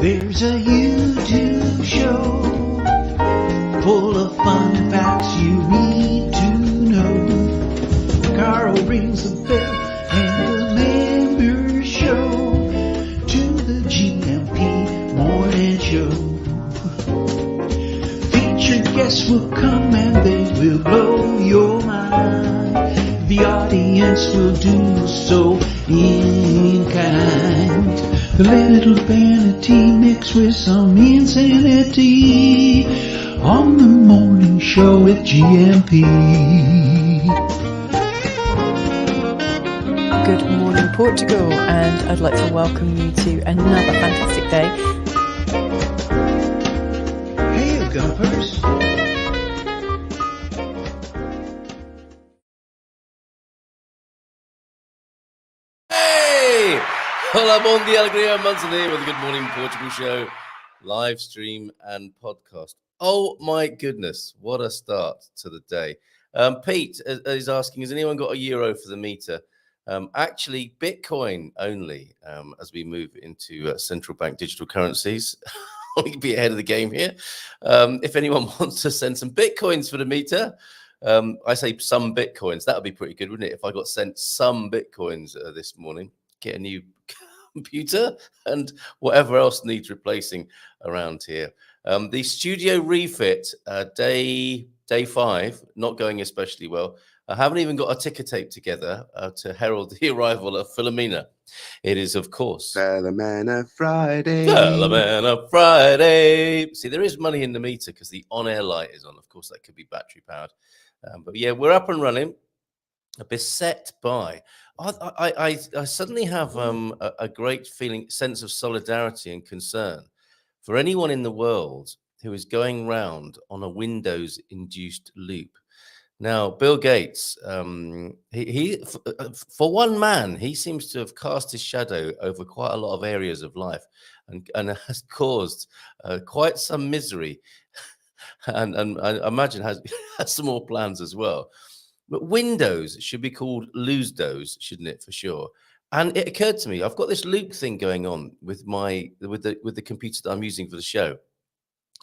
There's a YouTube show full of fun facts you need to know. Carl rings the bell and the members show to the GMP morning show. Featured guests will come and they will blow your mind. The audience will do so in kind. The little vanity mixed with some insanity on the morning show with GMP. Good morning, Portugal, and I'd like to welcome you to another fantastic day. Hey, Gumpers. Hey! Hola, bon dia, alegria, manzanilla with the Good Morning Portugal show, live stream and podcast. Oh my goodness, what a start to the day. Pete is asking, has anyone got a euro for the meter? Actually, Bitcoin only as we move into central bank digital currencies. We can be ahead of the game here. If anyone wants to send some Bitcoins for the meter, I say some Bitcoins. That would be pretty good, wouldn't it? If I got sent some Bitcoins this morning, get a new computer and whatever else needs replacing around here. The studio refit, day 5, not going especially well. I haven't even got a ticker tape together to herald the arrival of Filomena. It is, of course, Filomena Friday. Filomena Friday. See, there is money in the meter because the on-air light is on. Of course, that could be battery powered. But yeah, we're up and running. Beset by. I suddenly have a great sense of solidarity and concern for anyone in the world who is going round on a Windows-induced loop. Now, Bill Gates, he for one man, he seems to have cast his shadow over quite a lot of areas of life and has caused quite some misery, and I imagine has some more plans as well. But Windows should be called lose-dos, shouldn't it, for sure? And it occurred to me, I've got this loop thing going on with the computer that I'm using for the show,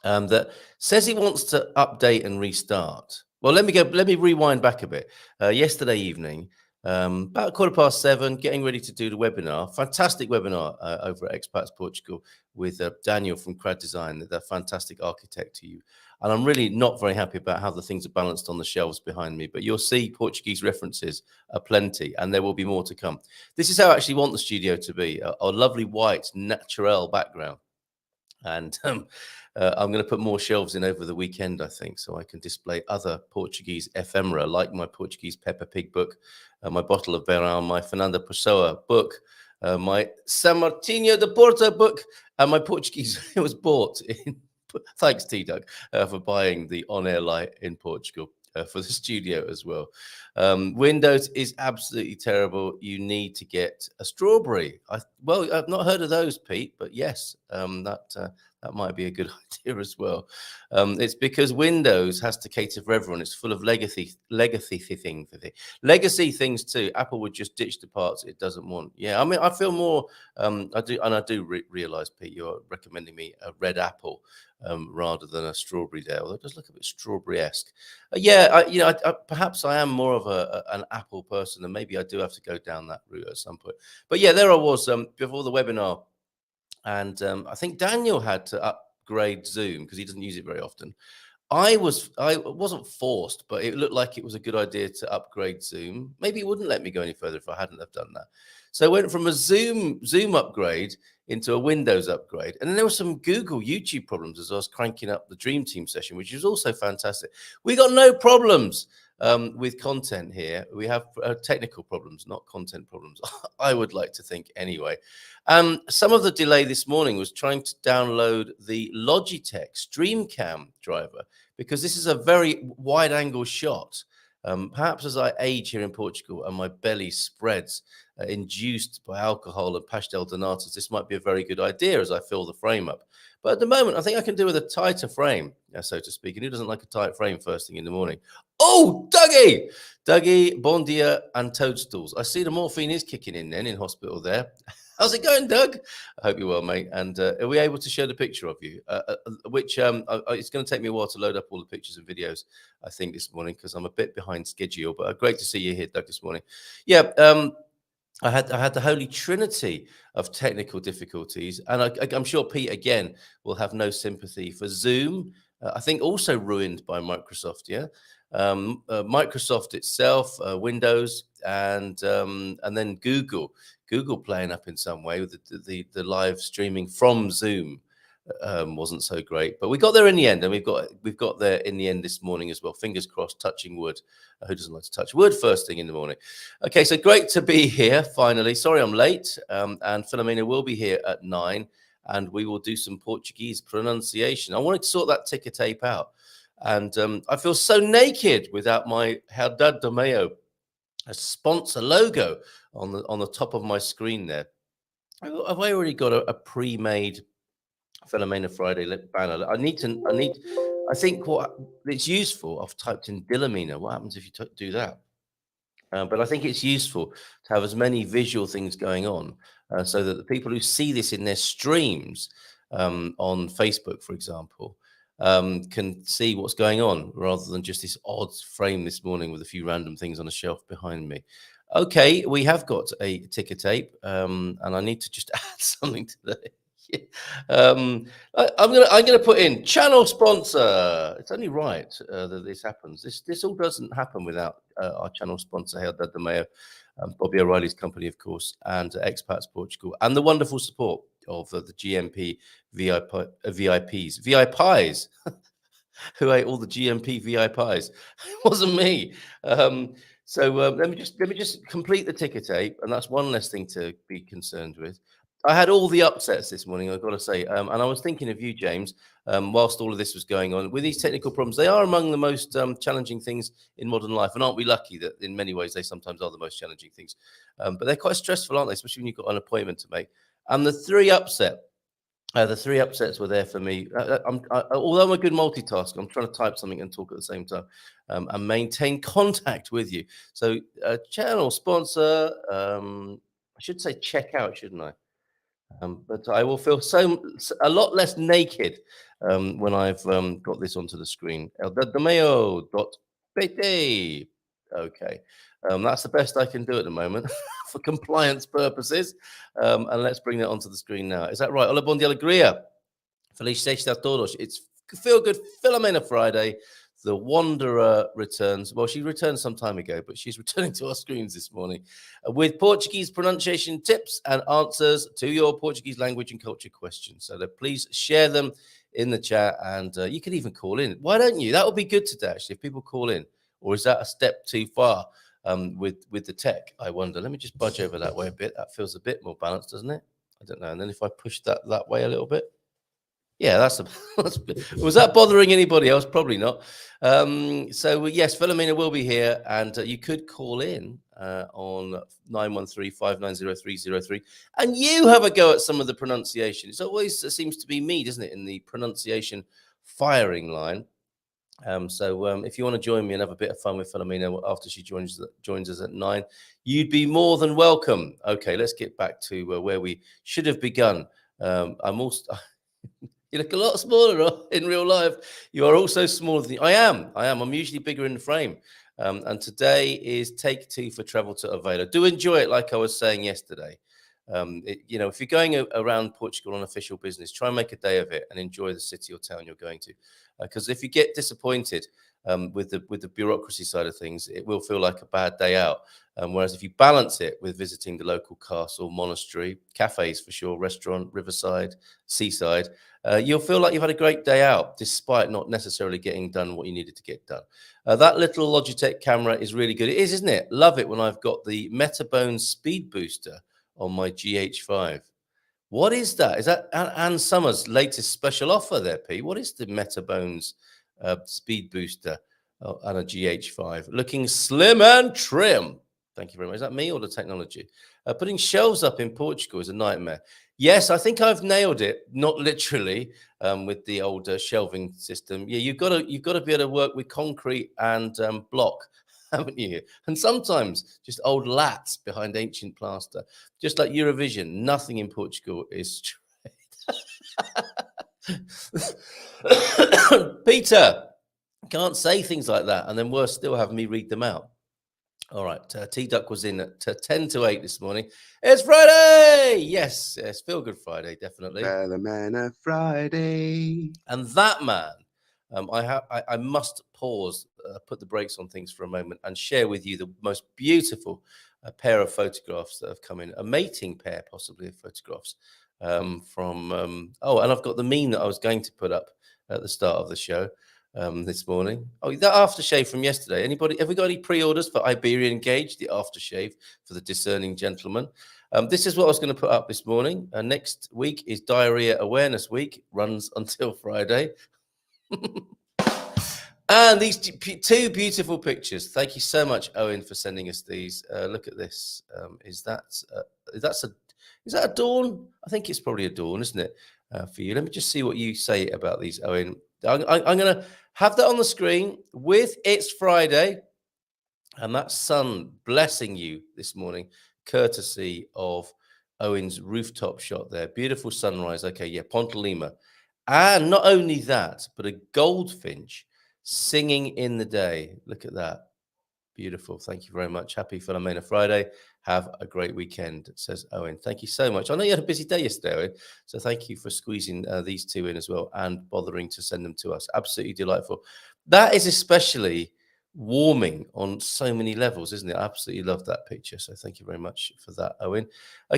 that says it wants to update and restart. Well, let me rewind back a bit. Yesterday evening, about 7:15, getting ready to do the webinar. Fantastic webinar over at Expats Portugal with Daniel from Crad Design, the fantastic architect to you. And I'm really not very happy about how the things are balanced on the shelves behind me, but you'll see Portuguese references are plenty, and there will be more to come. This is how I actually want the studio to be, a lovely white natural background. And I'm going to put more shelves in over the weekend, I think, so I can display other Portuguese ephemera, like my Portuguese Peppa Pig book, my bottle of Verão, my Fernanda Pessoa book, my San Martinho de Porto book, and my Portuguese. It was bought in. Thanks, T-Doug, for buying the on-air light in Portugal for the studio as well. Windows is absolutely terrible. You need to get a strawberry. I've not heard of those, Pete, but yes, that might be a good idea as well. It's because Windows has to cater for everyone. It's full of legacy things too. Apple would just ditch the parts it doesn't want. Yeah, I mean, I feel more. I do realize, Pete, you're recommending me a red apple rather than a strawberry there. Although it does look a bit strawberry-esque. Perhaps I am more of an apple person, and maybe I do have to go down that route at some point. But yeah, there I was before the webinar. And I think Daniel had to upgrade Zoom because he doesn't use it very often. I wasn't forced, but it looked like it was a good idea to upgrade Zoom. Maybe it wouldn't let me go any further if I hadn't have done that. So I went from a Zoom upgrade into a Windows upgrade. And then there were some Google YouTube problems as I was cranking up the Dream Team session, which was also fantastic. We got no problems with content here. We have technical problems, not content problems. I would like to think anyway. Some of the delay this morning was trying to download the Logitech StreamCam driver because this is a very wide angle shot. Perhaps as I age here in Portugal and my belly spreads, induced by alcohol and pastel de natas, this might be a very good idea as I fill the frame up. But at the moment, I think I can do with a tighter frame, so to speak. And who doesn't like a tight frame first thing in the morning? Oh, Dougie! Dougie, bon dia, and toadstools. I see the morphine is kicking in then in hospital there. How's it going, Doug? I hope you're well, mate. And are we able to show the picture of you? Which it's going to take me a while to load up all the pictures and videos, I think, this morning, because I'm a bit behind schedule. But great to see you here, Doug, this morning. Yeah, I had the holy trinity of technical difficulties, and I'm sure Pete again will have no sympathy for Zoom. I think also ruined by Microsoft. Yeah, Microsoft itself, Windows, and then Google playing up in some way with the live streaming from Zoom. Wasn't so great, but we got there in the end, and we've got there in the end this morning as well. Fingers crossed, touching wood. Who doesn't like to touch wood first thing in the morning? Okay, so great to be here finally. Sorry I'm late, and Filomena will be here at 9, and we will do some Portuguese pronunciation. I wanted to sort that ticker tape out, and I feel so naked without my Herdad de Mayo sponsor logo on the top of my screen there. Have I already got a pre-made Filomena Friday banner? I think what it's useful. I've typed in Dillamina. What happens if you do that? But I think it's useful to have as many visual things going on so that the people who see this in their streams on Facebook, for example, can see what's going on rather than just this odd frame this morning with a few random things on a shelf behind me. Okay, we have got a ticker tape, and I need to just add something to that. I'm gonna put in channel sponsor. It's only right that this happens. This all doesn't happen without our channel sponsor, Herdad de Mayo, Bobby O'Reilly's company, of course, and Expats Portugal, and the wonderful support of the GMP VIPs, who ate all the GMP VIPs. It wasn't me. So let me just complete the ticker tape, and that's one less thing to be concerned with. I had all the upsets this morning, I've got to say, and I was thinking of you, James, whilst all of this was going on. With these technical problems, they are among the most challenging things in modern life, and aren't we lucky that in many ways they sometimes are the most challenging things? But they're quite stressful, aren't they, especially when you've got an appointment to make. And the three upsets were there for me. Although I'm a good multitasker, I'm trying to type something and talk at the same time, and maintain contact with you. So channel sponsor, I should say check out, shouldn't I? But I will feel a lot less naked when I've got this onto the screen. eldadamayo.pt. Okay, that's the best I can do at the moment for compliance purposes. And let's bring that onto the screen now. Is that right? Hola, bon dia, alegria. Feliz sexta a todos. It's Feel Good Filomena Friday. The Wanderer returns. Well, she returned some time ago, but she's returning to our screens this morning with Portuguese pronunciation tips and answers to your Portuguese language and culture questions. So please share them in the chat, and you can even call in. Why don't you? That would be good today, actually, if people call in. Or is that a step too far with the tech? I wonder. Let me just budge over that way a bit. That feels a bit more balanced, doesn't it? I don't know. And then if I push that way a little bit. Yeah, that's was that bothering anybody else? Probably not. So yes, Filomena will be here, and you could call in on 913-590-303, and you have a go at some of the pronunciation. It always seems to be me, doesn't it, in the pronunciation firing line. So if you want to join me and have a bit of fun with Filomena after she joins us at 9, you'd be more than welcome. Okay, let's get back to where we should have begun. I'm also. You look a lot smaller in real life. You are also smaller than I am. I'm usually bigger in the frame. And today is take 2 for travel to Aveiro. Do enjoy it, like I was saying yesterday. If you're going around Portugal on official business, try and make a day of it and enjoy the city or town you're going to. Because if you get disappointed with the bureaucracy side of things, it will feel like a bad day out. Whereas if you balance it with visiting the local castle, monastery, cafes for sure, restaurant, riverside, seaside, you'll feel like you've had a great day out, despite not necessarily getting done what you needed to get done. That little Logitech camera is really good. It is, isn't it? Love it when I've got the Metabone Speed Booster on my GH5. What is that? Is that Anne Summers' latest special offer there, Pete? What is the Metabones Speed Booster and a GH5? Looking slim and trim. Thank you very much. Is that me or the technology? Putting shelves up in Portugal is a nightmare. Yes, I think I've nailed it. Not literally with the old shelving system. Yeah, you've got to be able to work with concrete and block, haven't you? And sometimes just old lats behind ancient plaster, just like Eurovision. Nothing in Portugal is straight. Peter can't say things like that, and then worse still, have me read them out. All right, T-Duck was in at 10 to 8 this morning. It's Friday! Yes, Feel Good Friday, definitely. Filomena Friday. And that man, I must pause, put the brakes on things for a moment and share with you the most beautiful pair of photographs that have come in, a mating pair possibly of photographs from, and I've got the meme that I was going to put up at the start of the show. This morning. Oh, that aftershave from yesterday. Anybody? Have we got any pre-orders for Iberian Engage, the aftershave for the discerning gentleman? This is what I was going to put up this morning. Next week is Diarrhea Awareness Week. Runs until Friday. And these two beautiful pictures. Thank you so much, Owen, for sending us these. Look at this. Is that a dawn? I think it's probably a dawn, isn't it? For you. Let me just see what you say about these, Owen. I'm going to have that on the screen with It's Friday and that sun blessing you this morning, courtesy of Owen's rooftop shot there. Beautiful sunrise. Okay, yeah, Ponte Lima. And not only that, but a goldfinch singing in the day. Look at that. Beautiful. Thank you very much. Happy Filomena Friday. Have a great weekend, says Owen. Thank you so much. I know you had a busy day yesterday, Owen, so thank you for squeezing these two in as well and bothering to send them to us. Absolutely delightful. That is especially warming on so many levels, isn't it? I absolutely love that picture. So thank you very much for that, Owen.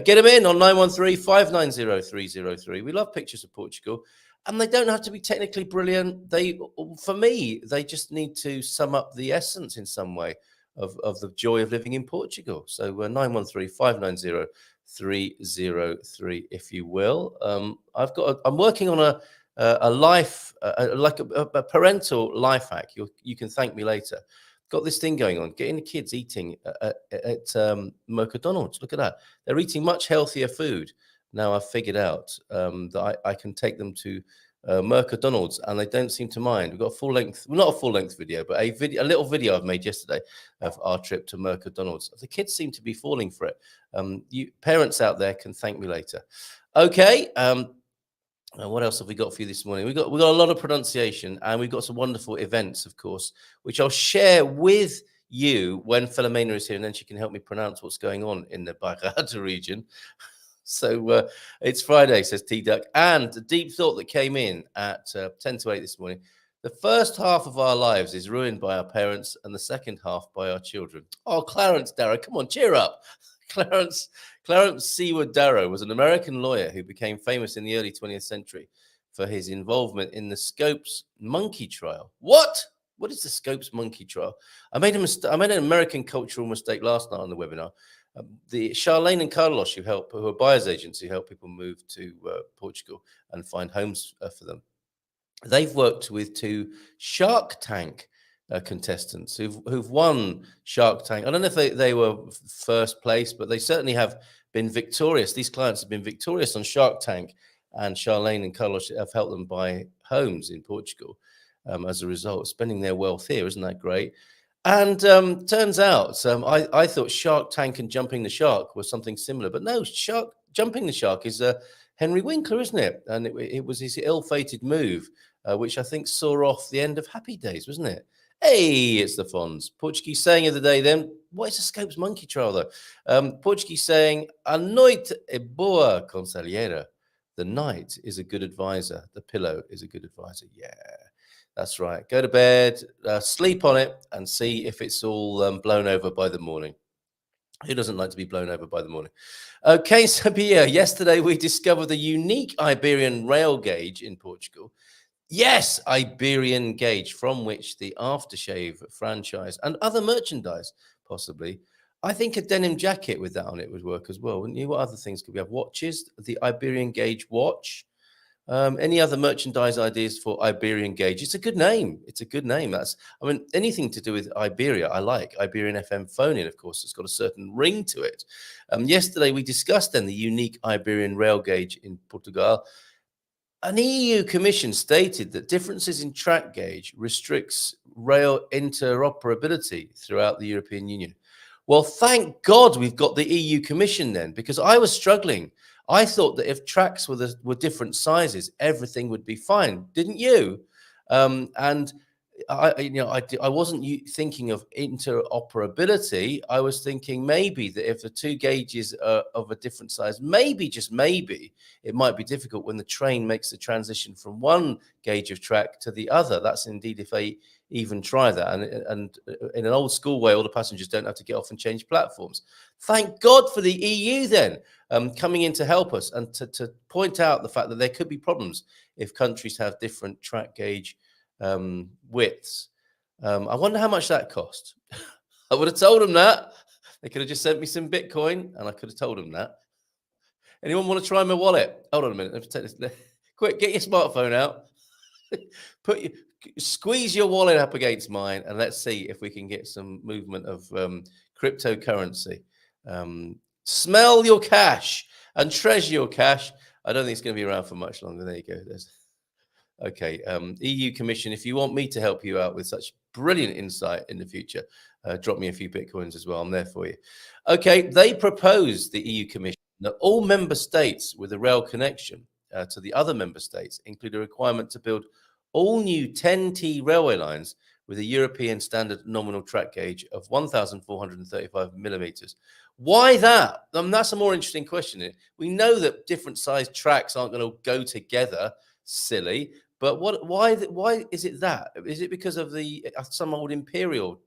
Get them in on 913-590-303. We love pictures of Portugal. And they don't have to be technically brilliant. For me, they just need to sum up the essence in some way of the joy of living in Portugal. So 913-590-303, if you will. I'm working on a life, like a parental life hack. You can thank me later. Got this thing going on, getting the kids eating at Mercadonald's. Look at that. They're eating much healthier food. Now I've figured out that I can take them to Mercadonald's and they don't seem to mind. We've got a full length, well, not a full length video, but a little video I've made yesterday of our trip to Mercadonald's. The kids seem to be falling for it. You parents out there can thank me later. Okay. What else have we got for you this morning? We've got a lot of pronunciation and we've got some wonderful events, of course, which I'll share with you when Filomena is here, and then she can help me pronounce what's going on in the Bairrada region. So it's Friday, says T-Duck. And the deep thought that came in at 10 to 8 this morning. The first half of our lives is ruined by our parents and the second half by our children. Oh, Clarence Darrow, come on, cheer up. Clarence Seward Darrow was an American lawyer who became famous in the early 20th century for his involvement in the Scopes monkey trial. What? What is the Scopes monkey trial? I made an American cultural mistake last night on the webinar. The Charlene and Carlos, who are buyers agents who help people move to Portugal and find homes for them. They've worked with two Shark Tank contestants who've won Shark Tank. I don't know if they were first place, but they certainly have been victorious. These clients have been victorious on Shark Tank, and Charlene and Carlos have helped them buy homes in Portugal as a result, spending their wealth here. Isn't that great? And turns out, I thought Shark Tank and Jumping the Shark was something similar, but no, Jumping the Shark is Henry Winkler, isn't it? And it was his ill-fated move, which I think saw off the end of Happy Days, wasn't it? Hey, it's the Fonz. Portuguese saying of the day then. What is a Scopes monkey trial, though? Portuguese saying, a noite é boa conselheira. The night is a good advisor. The pillow is a good advisor. Yeah. That's right. Go to bed, sleep on it, and see if it's all blown over by the morning. Who doesn't like to be blown over by the morning? Okay, Sabia, yesterday we discovered the unique Iberian rail gauge in Portugal. Yes, Iberian gauge, from which the aftershave franchise and other merchandise, possibly. I think a denim jacket with that on it would work as well, wouldn't you? What other things could we have? Watches, the Iberian gauge watch. Any other merchandise ideas for Iberian Gauge? It's a good name. It's a good name. Anything to do with Iberia, I like. Iberian FM phone-in, of course, has got a certain ring to it. Yesterday, we discussed then the unique Iberian rail gauge in Portugal. An EU commission stated that differences in track gauge restricts rail interoperability throughout the European Union. Well, thank God we've got the EU commission then, because I was struggling. I thought that if tracks were different sizes, everything would be fine. Didn't you? And I wasn't thinking of interoperability. I was thinking maybe that if the two gauges are of a different size, maybe, just maybe, it might be difficult when the train makes the transition from one gauge of track to the other. That's indeed if they even try that. And in an old school way, all the passengers don't have to get off and change platforms. Thank God for the EU then, coming in to help us and to point out the fact that there could be problems if countries have different track gauge widths. I wonder how much that cost. I would have told them that. They could have just sent me some Bitcoin and I could have told them that. Anyone want to try my wallet? Hold on a minute. Let's take this. Quick, get your smartphone out. Squeeze your wallet up against mine and let's see if we can get some movement of cryptocurrency. Smell your cash and treasure your cash. I don't think it's going to be around for much longer. There you go. Okay, EU Commission, if you want me to help you out with such brilliant insight in the future, drop me a few Bitcoins as well. I'm there for you. Okay, they proposed, the EU Commission, that all member states with a rail connection to the other member states include a requirement to build all new 10T railway lines with a European standard nominal track gauge of 1,435 millimeters. Why that? That's a more interesting question. We know that different sized tracks aren't going to go together, silly. But why is it that? Is it because of some old imperial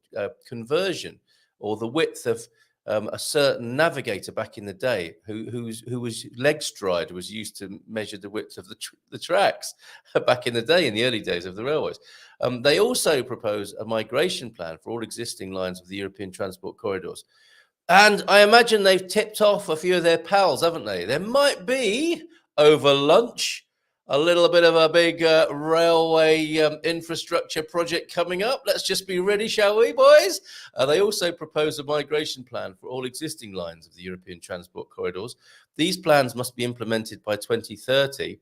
conversion, or the width of a certain navigator back in the day who was leg stride was used to measure the width of the tracks back in the day, in the early days of the railways? They also propose a migration plan for all existing lines of the European transport corridors. And I imagine they've tipped off a few of their pals, haven't they? There might be, over lunch, a little bit of a big railway infrastructure project coming up. Let's just be ready, shall we, boys? They also propose a migration plan for all existing lines of the European transport corridors. These plans must be implemented by 2030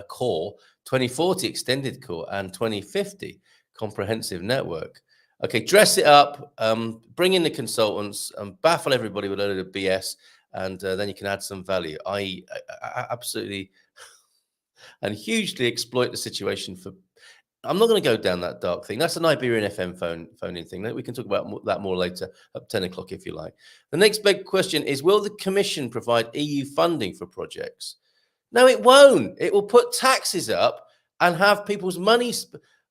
core, 2040 extended core, and 2050 comprehensive network. Okay, dress it up, bring in the consultants, baffle everybody with a load of BS, and then you can add some value. I absolutely and hugely exploit the situation for. I'm not going to go down that dark thing. That's an Iberian FM phone-in thing. We can talk about that more later, at 10 o'clock if you like. The next big question is, will the Commission provide EU funding for projects? No, it won't. It will put taxes up and have people's money.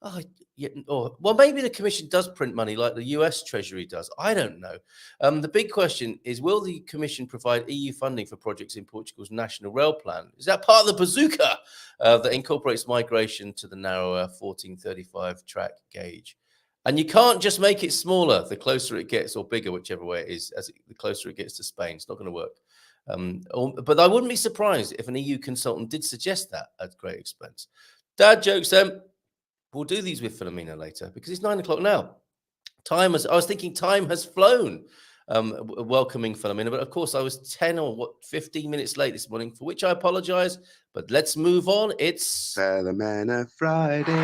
Well, maybe the Commission does print money like the US Treasury does. I don't know. The big question is, will the Commission provide EU funding for projects in Portugal's national rail plan? Is that part of the bazooka that incorporates migration to the narrower 1435 track gauge? And you can't just make it smaller the closer it gets, or bigger, whichever way it is, the closer it gets to Spain. It's not going to work. But I wouldn't be surprised if an EU consultant did suggest that at great expense. Dad jokes then. We'll do these with Filomena later because it's 9 o'clock now. I was thinking time has flown welcoming Filomena, but of course I was 15 minutes late this morning, for which I apologize. But let's move on. It's Filomena Friday.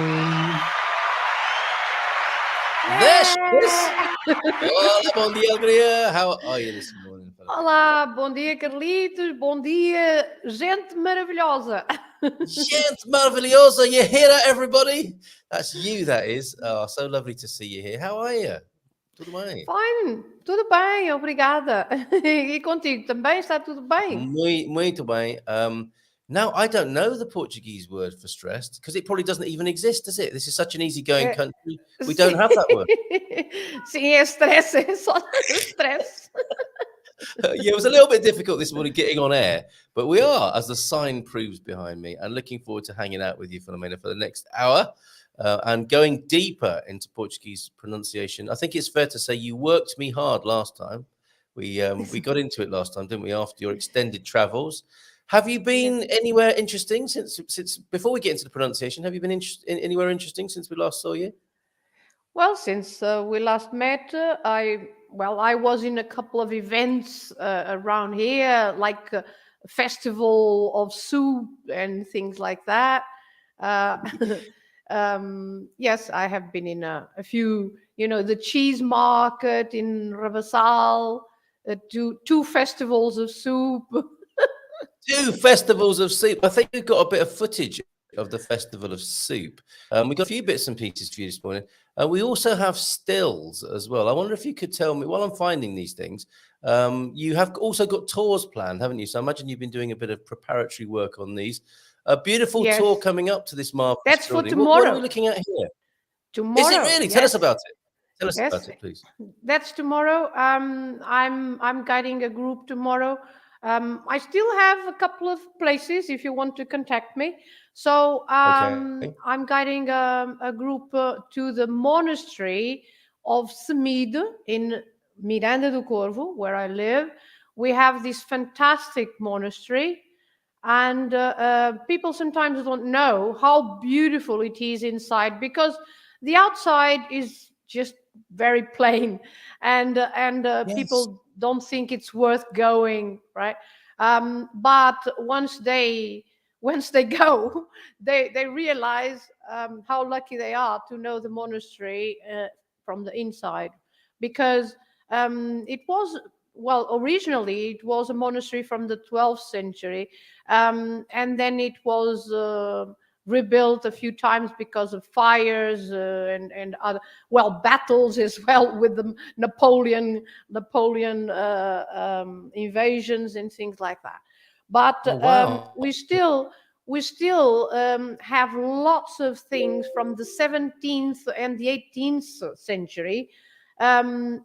There she is. Olá, bom dia, Alegria. How are you this morning, Filomena? Olá, bom dia, Carlitos. Bom dia, gente maravilhosa. Gente maravilhosa, you hear that, everybody? That's you, that is. Oh, so lovely to see you here. How are you? Tudo bem? Fine, tudo bem, obrigada. E contigo também está tudo bem? Muito bem. Now, I don't know the Portuguese word for stressed because it probably doesn't even exist, does it? This is such an easygoing country. We don't have that word. Sim, é stress, é só stress. Yeah, it was a little bit difficult this morning getting on air, but we are, as the sign proves behind me, and looking forward to hanging out with you, Filomena, for the next hour and going deeper into Portuguese pronunciation. I think it's fair to say you worked me hard last time. We got into it last time, didn't we, after your extended travels? Have you been anywhere interesting since before we get into the pronunciation? Have you been anywhere interesting since we last saw you? Well, since we last met, I was in a couple of events around here, like festival of soup and things like that. Uh, yes, I have been in a few, the cheese market in Ravasal, two festivals of soup. 2 festivals of soup. I think we've got a bit of footage of the festival of soup. We've got a few bits and pieces for you this morning. We also have stills as well. I wonder if you could tell me, while I'm finding these things, you have also got tours planned, haven't you? So I imagine you've been doing a bit of preparatory work on these. A beautiful tour Yes, coming up to this marvelous that's for building. What are we tomorrow. looking at here? Is it Tomorrow, really? Tell us yes. about it. Tell us Yes, about it, please. that's tomorrow. I'm guiding a group tomorrow. I still have a couple of places if you want to contact me. So Okay. I'm guiding a group to the monastery of Semide in Miranda do Corvo, where I live. We have this fantastic monastery, and people sometimes don't know how beautiful it is inside, because the outside is just very plain, and Yes. people don't think it's worth going, right? But once they go, they realize how lucky they are to know the monastery from the inside, because it was, well, originally it was a monastery from the 12th century, and then it was rebuilt a few times because of fires and other, well, battles as well, with the Napoleon invasions and things like that. But Oh, wow. we still have lots of things from the 17th and the 18th century,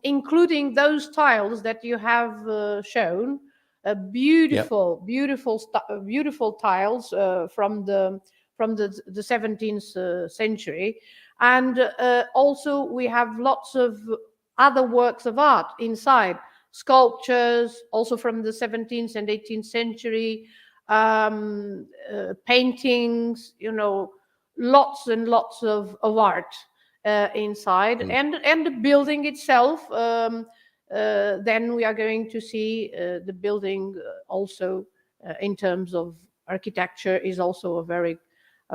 including those tiles that you have shown, Yep. beautiful tiles from the 17th century, and also we have lots of other works of art inside, sculptures also from the 17th and 18th century, paintings, lots and lots of art inside, Mm. and the building itself. Then we are going to see the building also, in terms of architecture, is also a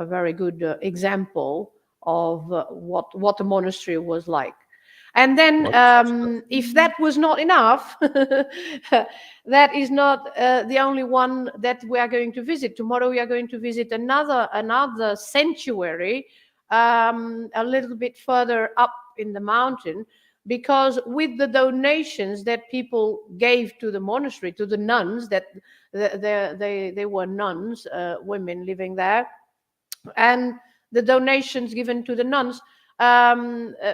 very good example of what a monastery was like. And then, Wonderful stuff. if that was not enough, that is not the only one that we are going to visit. Tomorrow we are going to visit another sanctuary, a little bit further up in the mountain, because with the donations that people gave to the monastery, to the nuns, that they were nuns, women living there, and the donations given to the nuns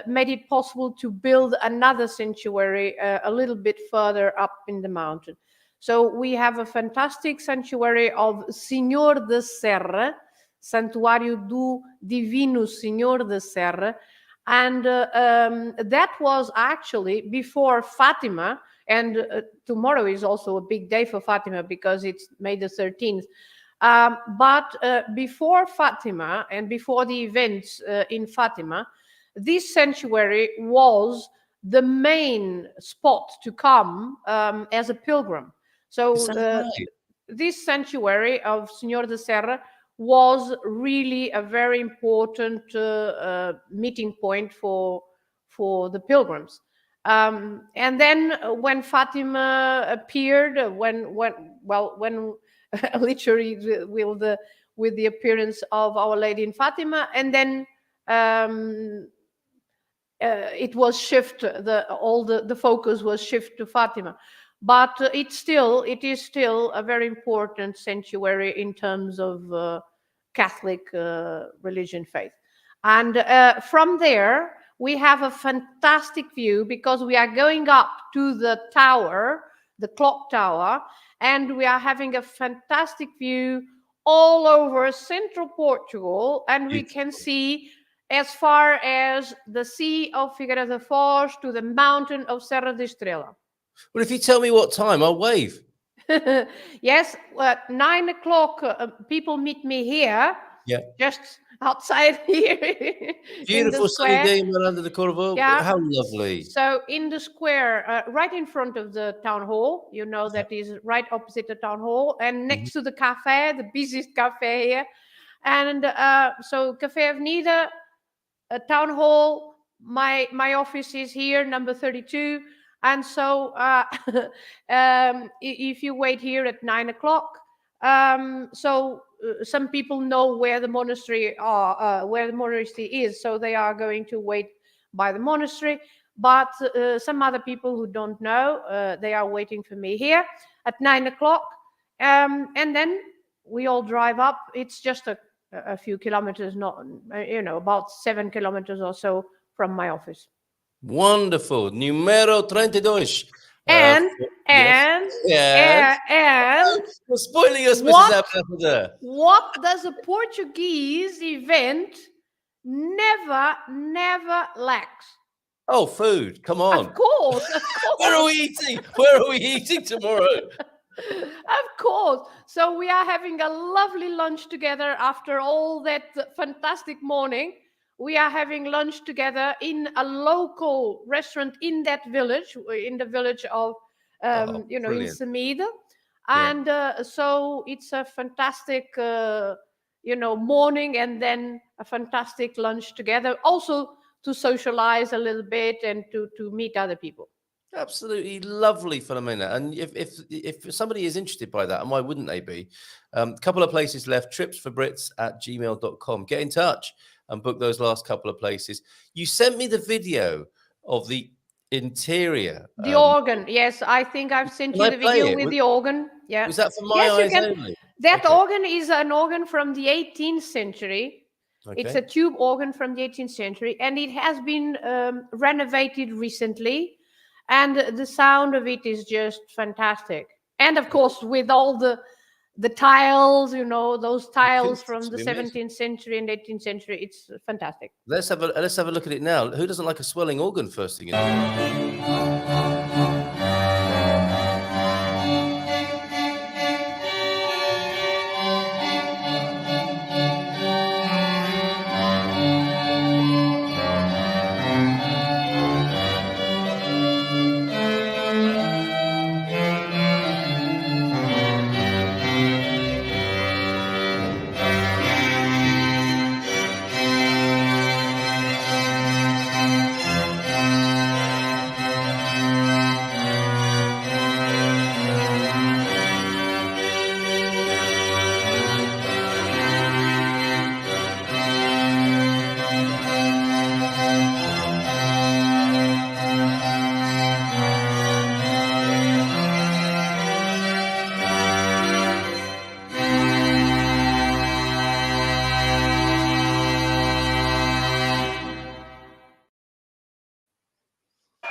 made it possible to build another sanctuary a little bit further up in the mountain. So we have a fantastic sanctuary of Senhor de Serra, Santuário do Divino Senhor de Serra, and that was actually before Fatima. And tomorrow is also a big day for Fatima because it's May the 13th. But before Fatima and before the events in Fatima, this sanctuary was the main spot to come as a pilgrim. Is So that right? this sanctuary of Senhor de Serra was really a very important meeting point for the pilgrims. And then when Fatima appeared, when literally with the appearance of Our Lady in Fatima, and then it was shift, the focus was shift to Fatima. But it is still a very important sanctuary in terms of Catholic religion faith. And from there we have a fantastic view, because we are going up to the tower, the clock tower, and we are having a fantastic view all over central Portugal, and we can Beautiful. see as far as the Sea of Figueira da Foz to the mountain of Serra da Estrela. Well, if you tell me what time, I'll wave. Yes, at 9 o'clock, people meet me here, Yeah. just outside here in the Beautiful sunny square. day in Miranda de Corvo. Yeah. How lovely. So in the square, right in front of the town hall, Yeah. that is right opposite the town hall, and next Mhm. to the cafe, the busiest cafe here. And so Cafe Avenida, town hall, my office is here, number 32. And so if you wait here at 9 o'clock, some people know where the monastery is, so they are going to wait by the monastery. But some other people who don't know, they are waiting for me here at 9 o'clock. And then we all drive up. It's just a few kilometers, not about 7 kilometers or so from my office. Wonderful. Numero 32. And Yes. and You're spoiling us, Mrs. what Ambassador. what does a Portuguese event never lacks? Oh, food. Come on. Of course. Where are we eating? Where are we eating tomorrow? Of course. So we are having a lovely lunch together after all that fantastic morning. We are having lunch together in a local restaurant in that village, in the village of, in brilliant. Semida. And so it's a fantastic, morning, and then a fantastic lunch together. Also to socialize a little bit and to meet other people. Absolutely lovely, Filomena. And if somebody is interested by that, and why wouldn't they be? A couple of places left, tripsforbrits@gmail.com. Get in touch and book those last couple of places. You sent me the video of the interior. The organ, yes, I think I've sent Can you I the play video it? with the organ. Yeah. Was that for my Yes, you eyes can. only? That Okay. organ is an organ from the 18th century. It's a Okay. tube organ from the 18th century, and it has been renovated recently, and the sound of it is just fantastic. And of course, with all the tiles, those tiles from the It's amazing. 17th century and 18th century, it's fantastic. Let's have a look at it now. Who doesn't like a swelling organ first thing in the morning?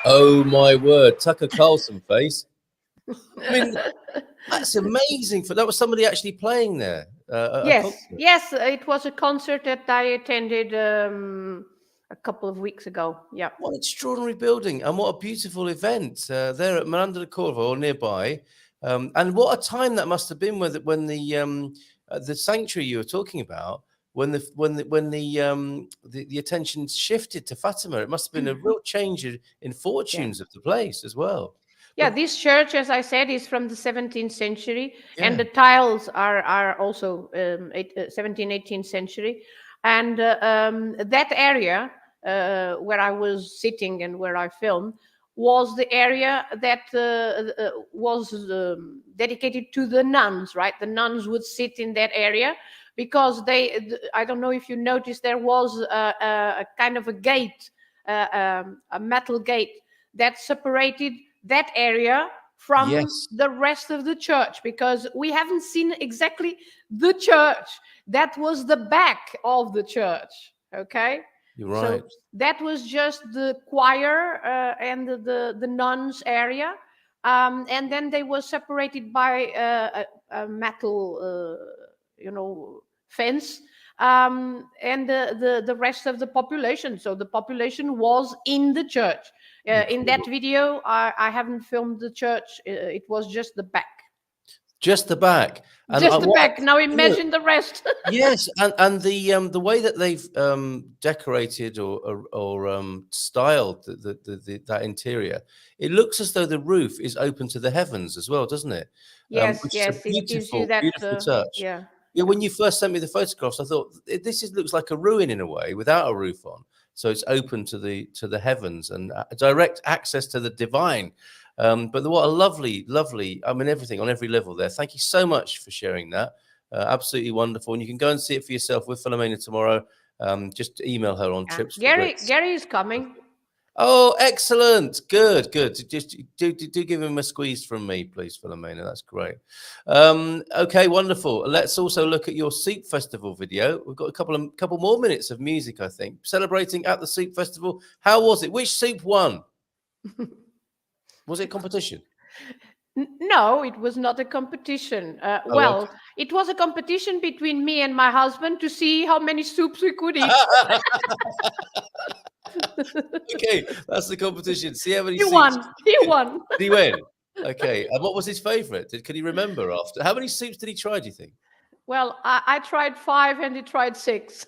Oh my word, Tucker Carlson face. I mean, that's amazing. That was somebody actually playing there. Yes, it was a concert that I attended a couple of weeks ago. Yeah. What an extraordinary building, and what a beautiful event there at Miranda de Corvo or nearby. And what a time that must have been when the sanctuary you were talking about, when the attention shifted to Fatima. It must have been a real change in fortunes of the place as well. Yeah, this church, as I said, is from the 17th century, and Yeah. the tiles are also 17th, 18th century. And that area where I was sitting and where I filmed was the area that was dedicated to the nuns, right? The nuns would sit in that area because I don't know if you noticed, there was a kind of a gate, a metal gate that separated that area from Yes. the rest of the church, because we haven't seen exactly the church. That was the back of the church. Okay. You're right. So that was just the choir and the nuns area. And then they were separated by a metal, fence. And the rest of the population. So the population was in the church. In that video, I haven't filmed the church. It was just the back. Just the back. And Just the what I back. Now imagine the rest. yes, and the way that they've decorated or styled that interior, it looks as though the roof is open to the heavens as well, doesn't it? Yes, Which is yes, a it gives you that. beautiful touch. Yeah. Yeah, when you first sent me the photographs, I thought looks like a ruin in a way without a roof on. So it's open to the heavens and direct access to the divine. But what a lovely, I mean, everything on every level there. Thank you so much for sharing that. Absolutely wonderful. And you can go and see it for yourself with Filomena tomorrow. Just email her on trips. Gary is coming. Oh, excellent. Good. Just do give him a squeeze from me, please, Filomena. That's great. Okay, wonderful. Let's also look at your Soup Festival video. We've got a couple more minutes of music, I think. Celebrating at the Soup Festival. How was it? Which soup won? Was it a competition? No, it was not a competition. Well, okay. It was a competition between me and my husband to see how many soups we could eat. Okay, that's the competition. See how many He soups. won. He won. Did he win? Okay. And what was his favorite? Could he remember after? How many soups did he try, do you think? Well, I tried 5 and he tried 6.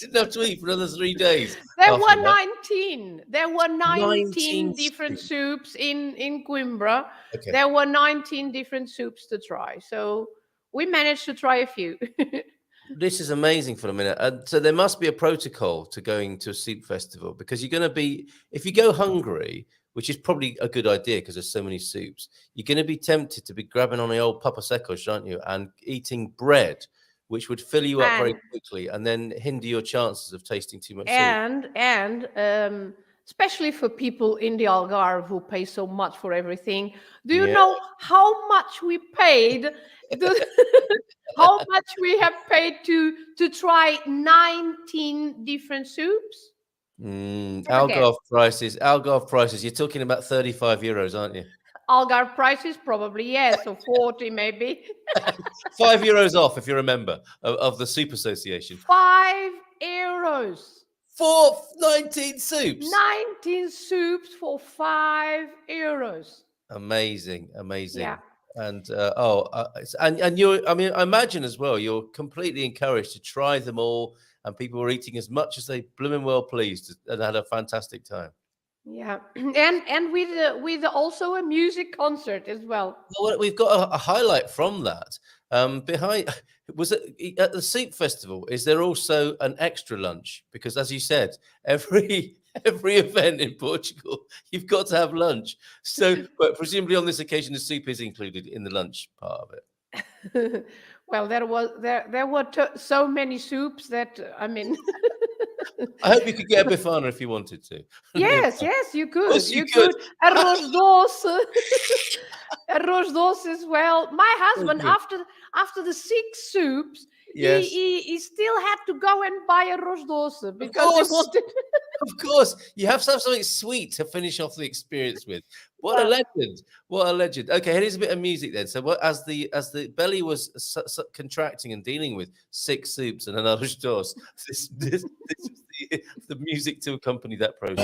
Didn't have to eat for another 3 days. There after were that. 19. There were 19 different soups in Coimbra. Okay. There were 19 different soups to try. So we managed to try a few. This is amazing for a minute. So there must be a protocol to going to a soup festival because you're going to be, if you go hungry, which is probably a good idea because there's so many soups, you're going to be tempted to be grabbing on the old Papa Secos, aren't you? And eating bread, which would fill you up very quickly and then hinder your chances of tasting too much soup. And especially for people in the Algarve who pay so much for everything. Do you know how much we paid? How much we have paid to try 19 different soups? Algarve prices. You're talking about 35 euros, aren't you? Algarve prices, probably, yes, or 40 maybe. 5 euros off if you're a member of the Soup Association. 5 euros. For 19 soups. 19 soups for 5 euros. Amazing. Yeah. And and you're, I mean, I imagine as well, you're completely encouraged to try them all, and people were eating as much as they blooming well pleased and had a fantastic time. Yeah, and with also a music concert as well. Well, we've got a highlight from that. Behind was it at the Soup Festival? Is there also an extra lunch? Because as you said, every event in Portugal, you've got to have lunch. So, but presumably on this occasion, the soup is included in the lunch part of it. Well, there were so many soups that I mean. I hope you could get a bifana if you wanted to. Yes, you could. You could. Arroz doce, arroz doce as well. My husband, after the 6 soups, yes, he still had to go and buy arroz doce because he wanted. Of course, you have to have something sweet to finish off the experience with. What a legend! What a legend! Okay, here's a bit of music then. So, as the belly was contracting and dealing with 6 soups and an arroz doce, this was the music to accompany that process.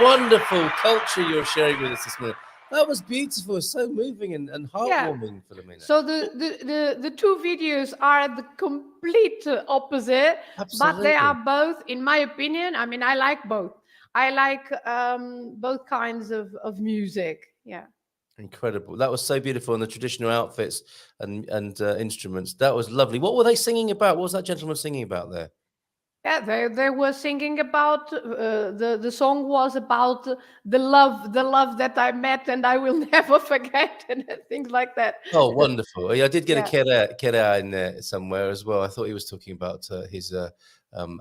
wonderful culture you're sharing with us this morning. That was beautiful. It's so moving and Yeah. heartwarming, Filomena. So the two videos are the complete opposite, but they are both, in my opinion, I mean, I like both. I like both kinds of music. Yeah. Incredible. That was so beautiful. And the traditional outfits and instruments. That was lovely. What were they singing about? What was that gentleman singing about there? Yeah, they were singing about the song was about the love that I met and I will never forget, and things like that. Oh, wonderful. Yeah, I did get Yeah. a Kera in there somewhere as well. I thought he was talking about his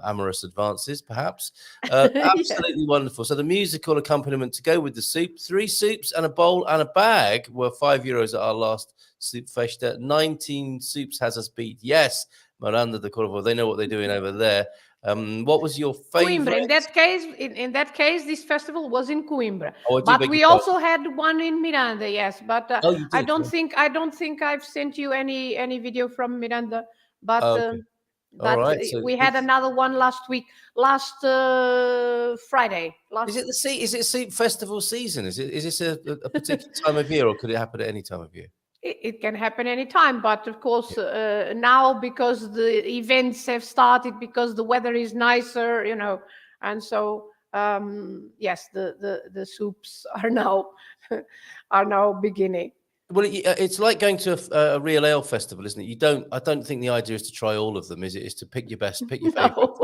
amorous advances, perhaps. Yeah. Absolutely wonderful. So the musical accompaniment to go with the soup, 3 soups and a bowl and a bag were €5 at our last soup festa. 19 soups has us beat. Yes, Miranda de Corvo, they know what they're doing over there. What was your favorite? Coimbra. In that case, this festival was in Coimbra, Oh, I do but beg we your pardon. also had one in Miranda. Yes, but Oh, you I did. don't think I've sent you any video from Miranda. But Oh, okay. All right. So we had another one last week, last Friday. is it soup festival season? Is this a particular time of year, or could it happen at any time of year? It can happen anytime, but of course now, because the events have started, because the weather is nicer, and so yes, the soups are now beginning. Well, it's like going to a real ale festival, isn't it? I don't think the idea is to try all of them, is it? Is to pick your best, pick your favorite. No,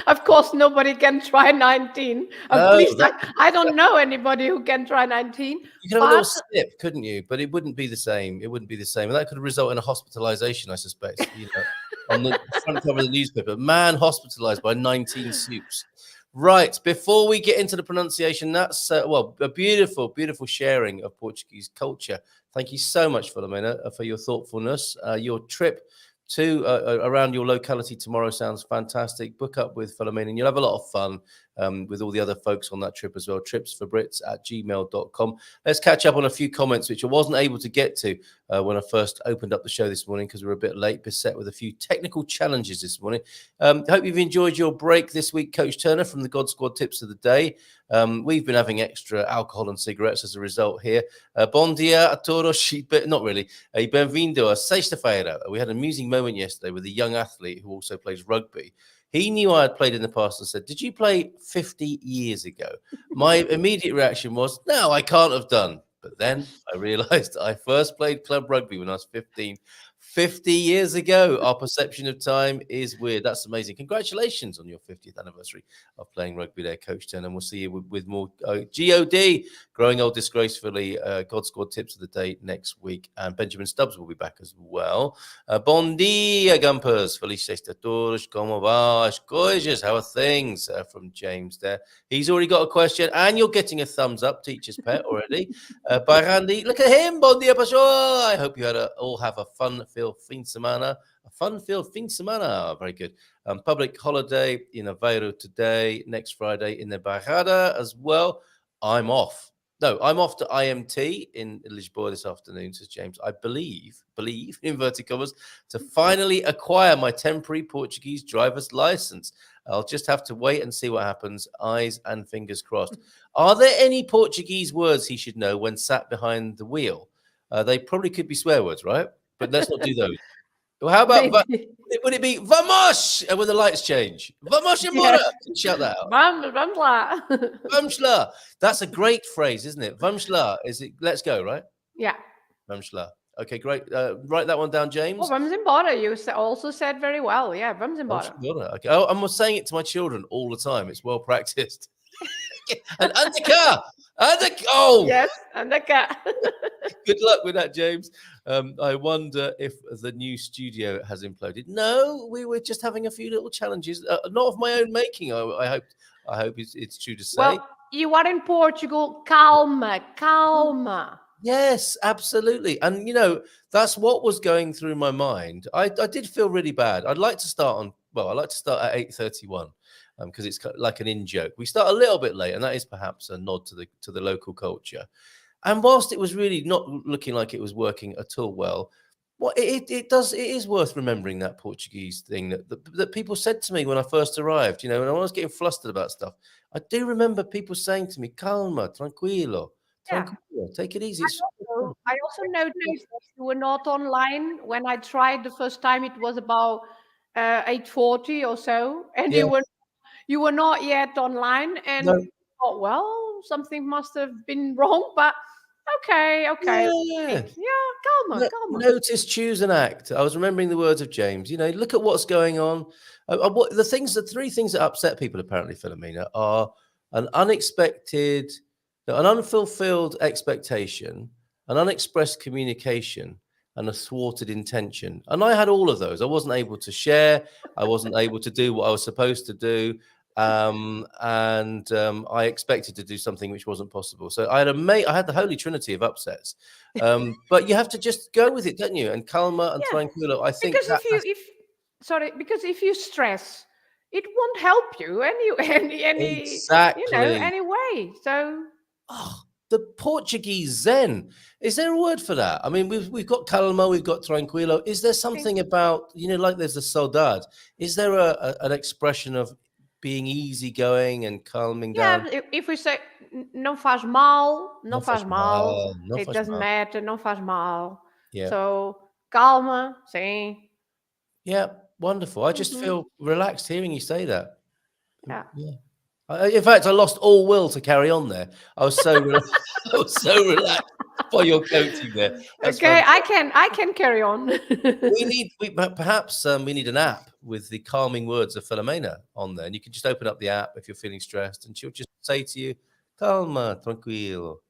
of course nobody can try 19. No, Please, I don't know anybody who can try 19. You could have a little sip, couldn't you? But it wouldn't be the same. It wouldn't be the same. And that could result in a hospitalization, I suspect, on the front cover of the newspaper. Man hospitalized by 19 soups. Right, before we get into the pronunciation, that's, a beautiful, beautiful sharing of Portuguese culture. Thank you so much, Filomena, for your thoughtfulness. Your trip to around your locality tomorrow sounds fantastic. Book up with Filomena and you'll have a lot of fun with all the other folks on that trip as well. tripsforbrits@gmail.com. Let's catch up on a few comments, which I wasn't able to get to when I first opened up the show this morning because we were a bit late, beset with a few technical challenges this morning. Hope you've enjoyed your break this week, Coach Turner, from the God Squad Tips of the Day. We've been having extra alcohol and cigarettes as a result here. Bom dia a todos, not really. Bem-vindo a sexta-feira. We had an amusing moment yesterday with a young athlete who also plays rugby. He knew I had played in the past and said, "Did you play 50 years ago?" My immediate reaction was, "No, I can't have done." But then I realized I first played club rugby when I was 15. 50 years ago. Our perception of time is weird. That's amazing. Congratulations on your 50th anniversary of playing rugby there, Coach Turner. And we'll see you with more GOD, Growing Old Disgracefully, God Squad Tips of the Day next week. And Benjamin Stubbs will be back as well. Bon dia, Gumpers. Feliz sexta todos. Como va as coisas? How are things? From James there. He's already got a question. And you're getting a thumbs up, teacher's pet, already. By Randy. Look at him. Bon dia, Pascoal. I hope you all have a fun-filled fin de semana. A fun-filled fin de semana. Very good. Public holiday in Aveiro today. Next Friday in the Barrada as well. I'm off. No, I'm off to IMT in Lisboa this afternoon, says James. I believe, inverted commas, to finally acquire my temporary Portuguese driver's license. I'll just have to wait and see what happens. Eyes and fingers crossed. Are there any Portuguese words he should know when sat behind the wheel? They probably could be swear words, right? But let's not do those. Well, how about, would it be vamos when the lights change? Vamos embora. Yes. Shout that out. Vamos lá. Vamos lá. That's a great phrase, isn't it? Vamos lá. Is it let's go, right? Yeah. Vamos lá. Okay, great. Write that one down, James. Oh, vamos embora. You also said very well. Yeah, vamos embora. Okay. Oh, I'm saying it to my children all the time. It's well practiced. And undercar. Oh yes, undercar. Good luck with that, James. I wonder if the new studio has imploded. No, we were just having a few little challenges, not of my own making. I hope it's true to say. Well, you are in Portugal. Calma. Yes, absolutely. And that's what was going through my mind. I did feel really bad. I'd like to start at 8:31. Because it's like an in-joke. We start a little bit late, and that is perhaps a nod to the local culture. And whilst it was really not looking like it was working at all well, it is worth remembering that Portuguese thing that people said to me when I first arrived. When I was getting flustered about stuff, I do remember people saying to me, calma, tranquilo, Yeah. tranquilo, take it easy. I also noticed that you were not online when I tried the first time. It was about 8:40 or so, and Yeah, you were not yet online. And no, thought, well, something must have been wrong. But okay, yeah. yeah, calmer, calmer. Notice, choose, and act. I was remembering the words of James. Look at what's going on. The three things that upset people apparently, Filomena, are an unexpected, an unfulfilled expectation, an unexpressed communication, and a thwarted intention. And I had all of those. I wasn't able to share. I wasn't able to do what I was supposed to do. And I expected to do something which wasn't possible. So I had the holy trinity of upsets. But you have to just go with it, don't you? And calma and Yeah, tranquilo. I think because that because if you stress, it won't help you exactly. any way. So Oh, the Portuguese Zen. Is there a word for that? I mean, we've got calma, we've got tranquilo. Is there something about like there's the saudade? Is there an expression of being easygoing and calming down? yeah, if we say não faz mal, Não não faz faz mal, mal, não it faz doesn't mal. matter, não faz mal. Yeah. So calma, sim. Yeah, wonderful. I just Mhm. feel relaxed hearing you say that. Yeah. Yeah. In fact, I lost all will to carry on there. I was so I was so relaxed by your coaching there. That's Okay, fantastic. I can carry on. Perhaps we need an app with the calming words of Filomena on there, and you can just open up the app if you're feeling stressed, and she'll just say to you, "Calma, tranquilo."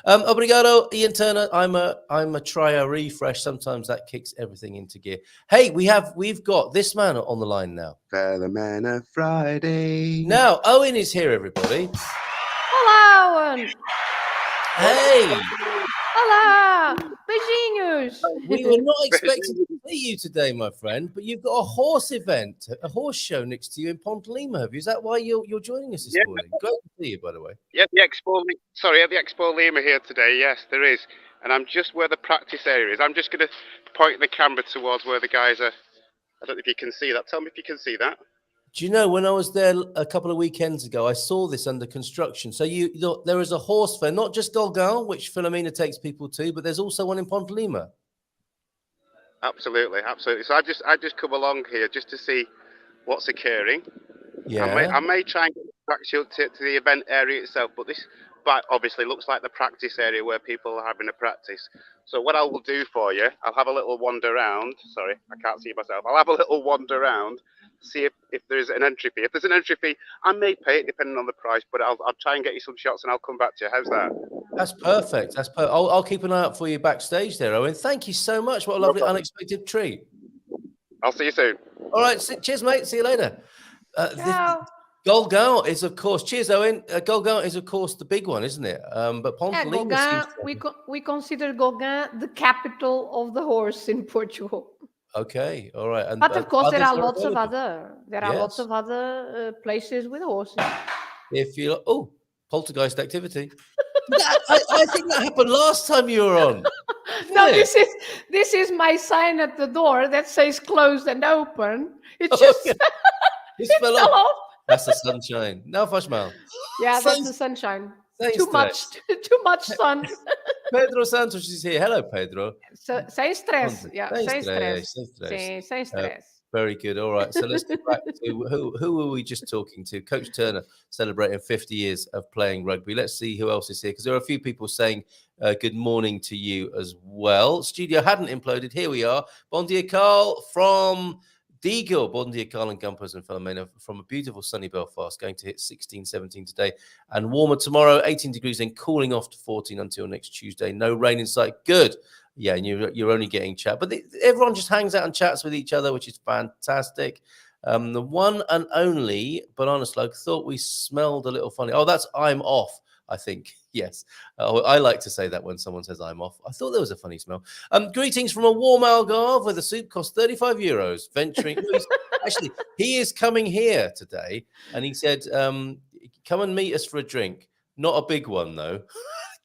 Obrigado, Ian Turner. I'm a try a refresh. Sometimes that kicks everything into gear. Hey, we've got this man on the line now. Filomena Friday. Now Owen is here, everybody. Olá, Owen. Hey. Olá, beijinhos. We were not expecting to see you today, my friend, but you've got a horse event, a horse show next to you in Pontelima. Have you? Is that why you're joining us this morning? Great to see you, by the way. Yeah, the Expo Lima here today. Yes, there is, and I'm just where the practice area is. I'm just going to point the camera towards where the guys are. I don't know if you can see that. Tell me if you can see that. Do you know when I was there a couple of weekends ago, I saw this under construction. So there is a horse fair, not just Golgão, which Filomena takes people to, but there's also one in Pontelima. Absolutely, absolutely. So I just come along here just to see what's occurring. Yeah. I may try and get back to the event area itself, but this obviously looks like the practice area where people are having a practice. So what I will do for you, I'll have a little wander around. Sorry, I can't see myself. I'll have a little wander around, see if there's an entry fee. If there's an entry fee, I may pay it depending on the price, but I'll try and get you some shots and I'll come back to you. How's that? That's perfect. That's perfect. I'll keep an eye out for you backstage there, Owen. Thank you so much. What a lovely unexpected treat. I'll see you soon. All right. Cheers, mate. See you later. Golgão is, of course, cheers, Owen. Golgão is, of course, the big one, isn't it? But Pontelima seems we consider Golgão the capital of the horse in Portugal. Okay, all right. But of course, there are lots of Yes. other places with horses. If you poltergeist activity. I think that happened last time you were on. No, this is my sign at the door that says closed and open. It It fell off. That's the sunshine. Não faz mal. Yeah, that's the sunshine. Too much sun. Pedro Santos is here. Hello, Pedro. So, sem stress. Yeah, sem stress. Sem stress. Very good. All right. So let's get back to who were we just talking to? Coach Turner celebrating 50 years of playing rugby. Let's see who else is here, because there are a few people saying good morning to you as well. Studio hadn't imploded. Here we are. Bon dia, Carl from Deagle. Bon dia, Carl and Gumpers and Filomena from a beautiful sunny Belfast, going to hit 16, 17 today and warmer tomorrow, 18 degrees, then cooling off to 14 until next Tuesday. No rain in sight. Good. Yeah, and you're only getting chat. But everyone just hangs out and chats with each other, which is fantastic. The one and only Banana Slug thought we smelled a little funny. Oh, that's I'm off, I think. Yes. I like to say that when someone says I'm off. I thought there was a funny smell. Greetings from a warm Algarve where the soup cost 35 euros. Venturing. Actually, he is coming here today. And he said, come and meet us for a drink. Not a big one, though.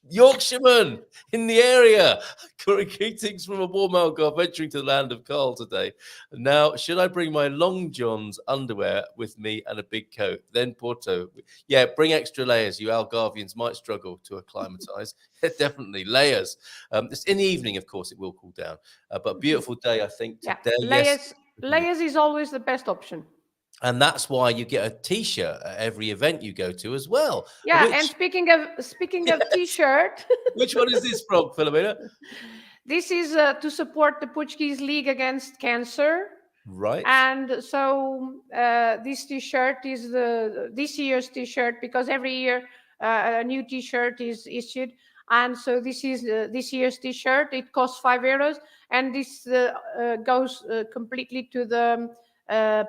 Yorkshireman in the area. Greetings from a warm Algarve, venturing to the land of Carl today. Now, should I bring my long johns underwear with me and a big coat? Then Porto. Yeah, bring extra layers. You Algarvians might struggle to acclimatise. Definitely layers. It's in the evening, of course, it will cool down. But a beautiful day, I think, today. Layers, layers is always the best option. And that's why you get a T-shirt at every event you go to as well. Yeah, and speaking of T-shirt, which one is this from, Filomena? This is to support the Portuguese League Against Cancer. Right. And so this T-shirt is this year's T-shirt, because every year a new T-shirt is issued. And so this is this year's T-shirt. It costs €5, and this goes completely to the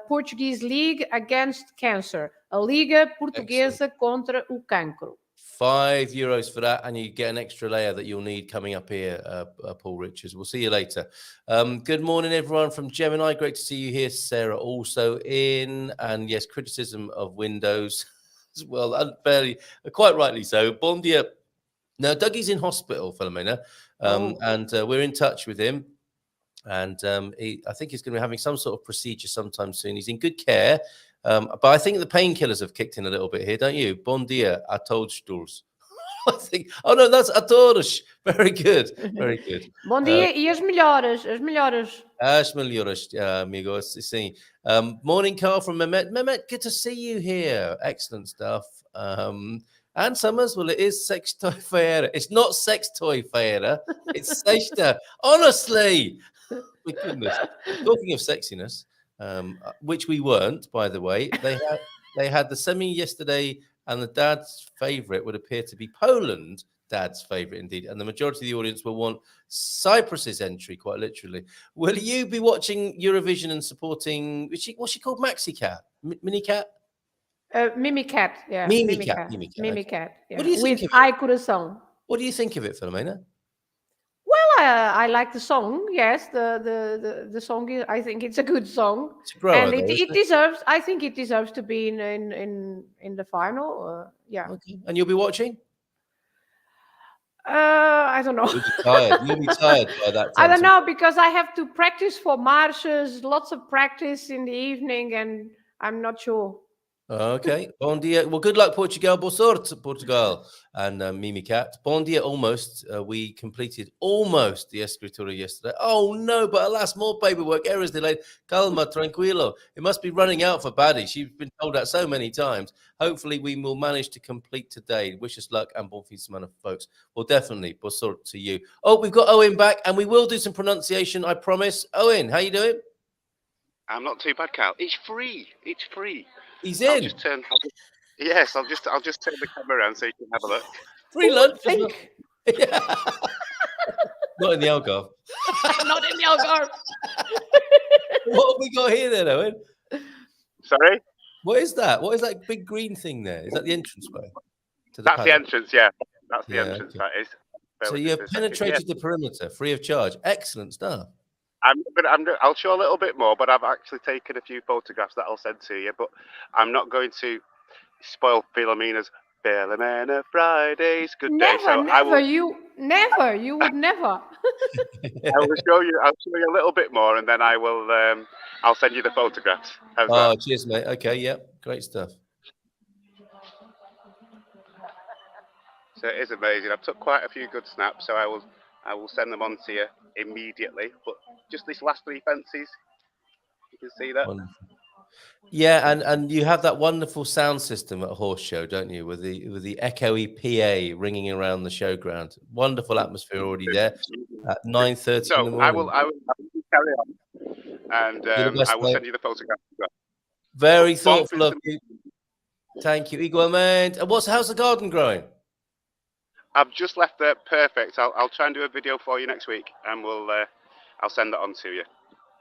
Portuguese League Against Cancer, a Liga Portuguesa contra o Cancro. €5 for that, and you get an extra layer that you'll need coming up here, Paul Richards. We'll see you later. Good morning, everyone from Gemini. Great to see you here. Sarah also in, and yes, criticism of Windows as well, unfairly, quite rightly so. Bon dia. Now, Dougie's in hospital, Filomena, and we're in touch with him. And I think he's going to be having some sort of procedure sometime soon. He's in good care. But I think the painkillers have kicked in a little bit here, don't you? Bon dia, a todos. I think. Oh no, that's a todos. Very good, very good. Bon dia e as melhoras, as melhoras. As melhoras, amigos. Sim. Morning, Carl from Mehmet. Mehmet, good to see you here. Excellent stuff. And Summers, well, it is sex toy feira. It's not sex toy feira. It's sexta. Honestly, my goodness. Talking of sexiness. Which we weren't, by the way. They had the semi yesterday, and the dad's favourite would appear to be Poland. Dad's favourite, indeed, and the majority of the audience will want Cyprus's entry, quite literally. Will you be watching Eurovision and supporting? What's she called? Maxi Cat, Mini Cat, Mimi Cat, yeah, Mimi Cat. Yeah. What do you think with of it? Ai Coração. What do you think of it, Filomena? Well, I like the song. Yes, the song is. I think it's a good song, and it deserves. I think it deserves to be in the final. Yeah. Okay. And you'll be watching? I don't know. You'll be tired. You'll be tired by that time. I don't know, because I have to practice for marches. Lots of practice in the evening, and I'm not sure. Okay. Bon dia. Well, good luck, Portugal. Boa sorte, Portugal. And Mimi Cat. Bon dia, almost. We completed almost the escritura yesterday. Oh, no, but alas, more paperwork. Errors delayed. Calma, tranquilo. It must be running out for Baddy. She's been told that so many times. Hopefully, we will manage to complete today. Wish us luck and bon fin de semana, folks. Well, definitely. Boa sorte to you. Oh, we've got Owen back, and we will do some pronunciation, I promise. Owen, how you doing? I'm not too bad, Carl. It's free. It's free. He's in. I'll just turn the camera around so you can have a look. Free lunch. Not in the Algarve. Not in the Algarve. What have we got here then, Owen? Sorry? What is that? What is that big green thing there? Is that the entranceway? That's the entrance, yeah. That's the entrance, okay. That is. So you've penetrated the perimeter free of charge. Excellent stuff. I'll show a little bit more, but I've actually taken a few photographs that I'll send to you. But I'm not going to spoil Filomena's Filomena Fridays. Good day. So you would never. I will show you. I'll show you a little bit more, and then I will. I'll send you the photographs. How's that? Cheers, mate. Okay, yep, great stuff. So it is amazing. I've took quite a few good snaps, so I will send them on to you immediately. But just these last three fences, you can see that. Wonderful. Yeah, and you have that wonderful sound system at a horse show, don't you? With the echoey PA ringing around the showground. Wonderful atmosphere already there at 9:30 in the morning. I will carry on, and I will send you the photograph. Very thoughtful of you. Thank you, igualmente. And how's the garden growing? I've just left there. Perfect. I'll try and do a video for you next week, and I'll send that on to you.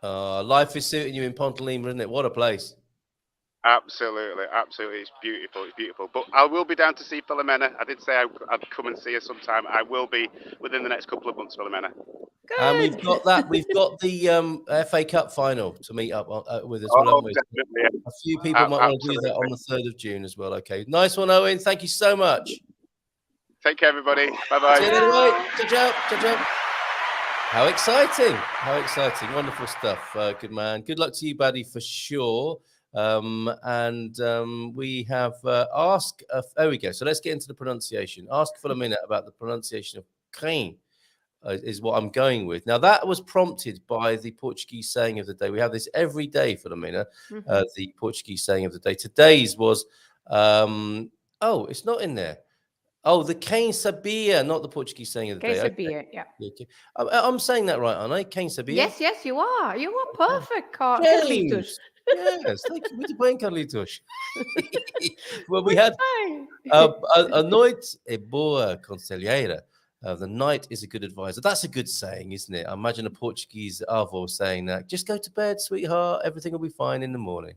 Life is suiting you in Pontelima, isn't it? What a place. Absolutely. It's beautiful. But I will be down to see Filomena. I did say I'd come and see her sometime. I will be within the next couple of months, Filomena. Good. And we've got the FA Cup final to meet up with as well. Definitely, yeah. A few people might want to do that on the 3rd of June as well. Okay. Nice one, Owen. Thank you so much. Take care, everybody. See Bye-bye. you later, mate. Ciao, ciao. Ciao, ciao. How exciting. How exciting. Wonderful stuff. Good man. Good luck to you, buddy, for sure. We have there we go. So let's get into the pronunciation. Ask Filomena about the pronunciation of crane. Is what I'm going with. Now, that was prompted by the Portuguese saying of the day. We have this every day, Filomena, the Portuguese saying of the day. Today's was, it's not in there. Oh, the quem sabia, not the Portuguese saying of the Quem day. sabia, yeah. Okay. I'm saying that right, aren't I? Quem sabia? Yes, you are. You are perfect, Carlitos. James. Yes, thank you. Muito bem, Carlitos. Well, we had a noite é boa conselheira. The night is a good advisor. That's a good saying, isn't it? I imagine a Portuguese avô saying that. Just go to bed, sweetheart. Everything will be fine in the morning.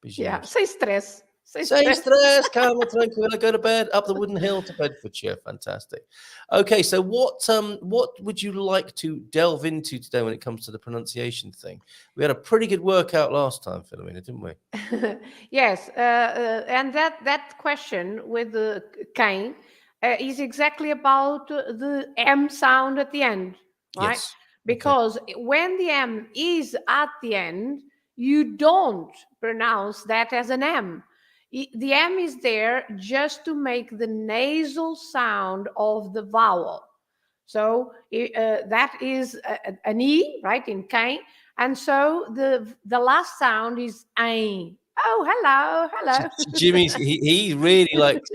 Yeah, sem stress. Sem stress, calma, tranquila. Go to bed, up the wooden hill to Bedfordshire. Fantastic. Okay, so what would you like to delve into today when it comes to the pronunciation thing? We had a pretty good workout last time, Filomena, didn't we? Yes, and that question with the quem is exactly about the M sound at the end, right? Yes. Because when the M is at the end, you don't pronounce that as an M. The M is there just to make the nasal sound of the vowel. So that is an E, right, in quem. And so the last sound is ein. Oh, hello. Jimmy's he really likes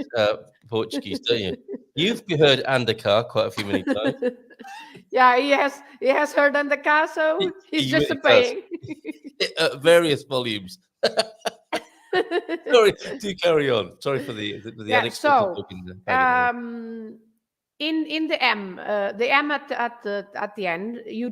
Portuguese, don't you? You've heard Andakar quite a few many times. Yeah, he has heard Andakar, so he's He just really obeying. At various volumes. Sorry, do carry on. Sorry for the unexpected talking. In the M at the end, you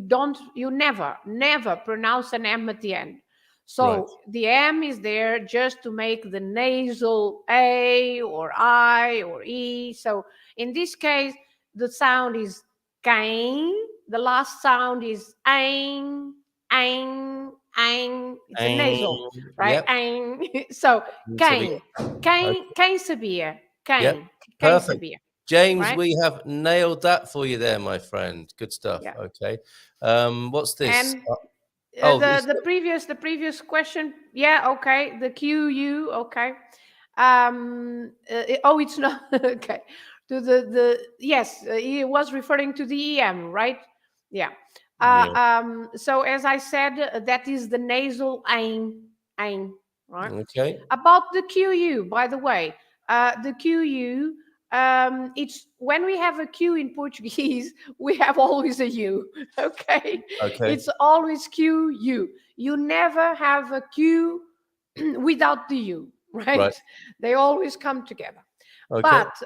never pronounce an M at the end. So the M is there just to make the nasal A or I or E. So in this case, the sound is quem. The last sound is ein. It's a nasal, right? Yep. So quem sabia? Quem sabia? James, we have nailed that for you there, my friend. Good stuff. Yeah. Okay. What's this? And the previous question. Yeah. Okay. The QU. Okay. It's not okay. To yes, he was referring to the EM, right? Yeah. So as I said, that is the nasal ein, right? Okay. About the QU, by the way, the QU. It's when we have a Q in Portuguese, we have always a U. Okay. It's always QU. You never have a Q without the U, right? They always come together. But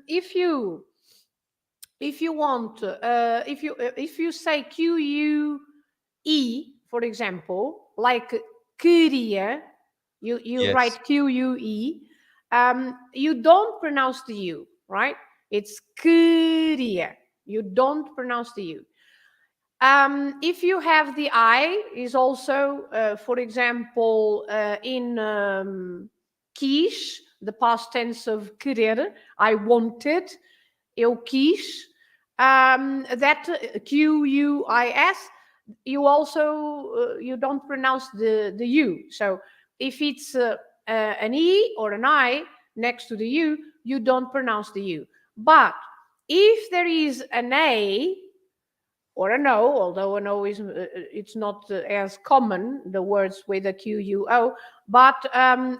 if you say QUE, for example, like queria, you write QUE. You don't pronounce the U, right? It's queria. You don't pronounce the U. If you have the I, is also, for example, in quis, the past tense of querer, I wanted, eu quis, that QUIS, you also, you don't pronounce the U. So if it's an E or an I next to the U, you don't pronounce the U. But if there is an A or an O, although an O is it's not as common, the words with a QUO, but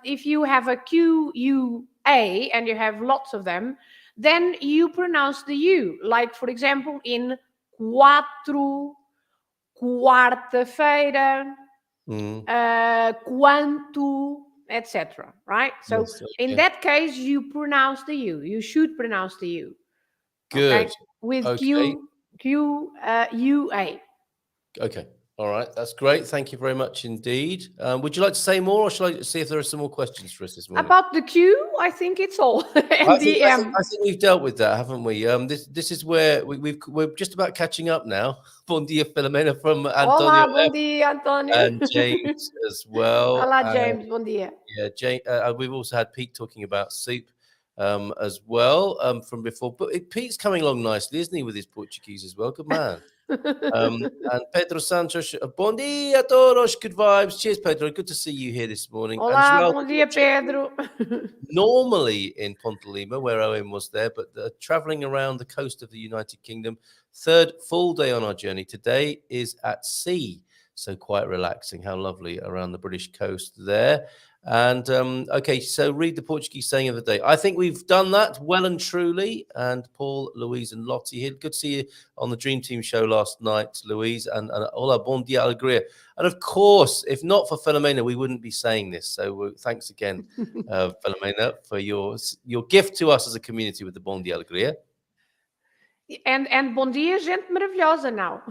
if you have a QUA and you have lots of them, then you pronounce the U. Like, for example, in quatro, quarta-feira, quanto, etc. Right? So in that case, you pronounce the U. You should pronounce the U. Good. Okay? With QUA. Okay. All right. That's great. Thank you very much indeed. Would you like to say more, or shall I see if there are some more questions for us this morning? About the Q, I think it's all. I think we've dealt with that, haven't we? This is where we're just about catching up now. Bom dia, Filomena, from Antonio. Olá, bom dia, Antonio. And James as well. Olá, James. Bom dia. Yeah, James. We've also had Pete talking about soup. as well from before. But Pete's coming along nicely, isn't he, with his Portuguese as well? Good man. And Pedro Santos, bom dia a todos, good vibes. Cheers, Pedro. Good to see you here this morning. And Olá, Joel, bom dia, Pedro. normally in Ponte Lima, where Owen was there, but traveling around the coast of the United Kingdom. Third full day on our journey. Today is at sea, so quite relaxing. How lovely around the British coast there. And okay, so read the Portuguese saying of the day. I think we've done that well and truly. And Paul, Louise, and Lottie here. Good to see you on the Dream Team show last night, Louise, and hola, bon dia, alegria. And of course, if not for Filomena, we wouldn't be saying this. So thanks again, Filomena, for your gift to us as a community with the bon dia, alegria. And bom dia, gente maravilhosa now.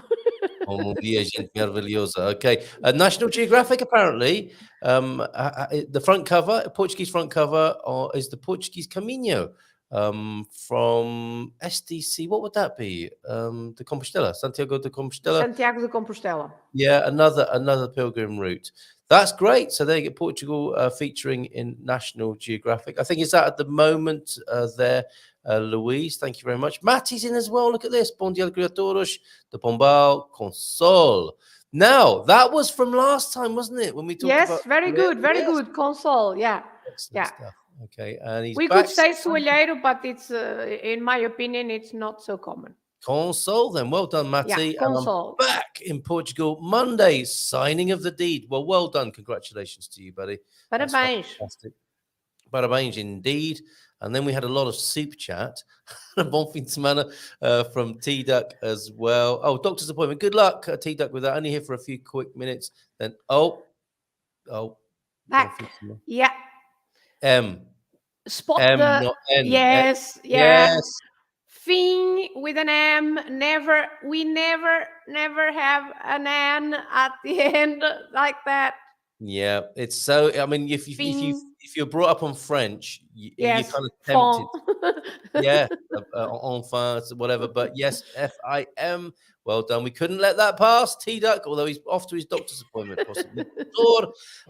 Bom dia, gente maravilhosa. Okay, National Geographic apparently. The front cover, Portuguese front cover, is the Portuguese Caminho from SDC. What would that be? De Compostela, Santiago de Compostela. Santiago de Compostela. Yeah, another pilgrim route. That's great. So there you get Portugal featuring in National Geographic. I think it's that at the moment there. Louise, thank you very much. Matty's in as well. Look at this. Bom dia, alegria a todos. De Pombal, Consol. Now, that was from last time, wasn't it? When we talked about... Yes, very good, very good. Consol, yeah. Excellent stuff. Okay, and he's we back. could say soalheiro, but it's, in my opinion, it's not so common. Consol, then. Well done, Matty. Yeah, Consol. And I'm back in Portugal Monday, signing of the deed. Well done. Congratulations to you, buddy. Parabéns. Parabéns indeed. And then we had a lot of soup chat. A bon fin de semana from T-Duck as well. Oh, doctor's appointment. Good luck, T-Duck, with that. Only here for a few quick minutes. Then, back. Yeah. Spot the... not N. Yes, yes. Fin with an M. We never have an N at the end like that. Yeah, it's so. I mean, if you're brought up on French, you're kind of tempted. Yeah, enfin, whatever. But yes, FIM. Well done. We couldn't let that pass, T-Duck, although he's off to his doctor's appointment, possibly.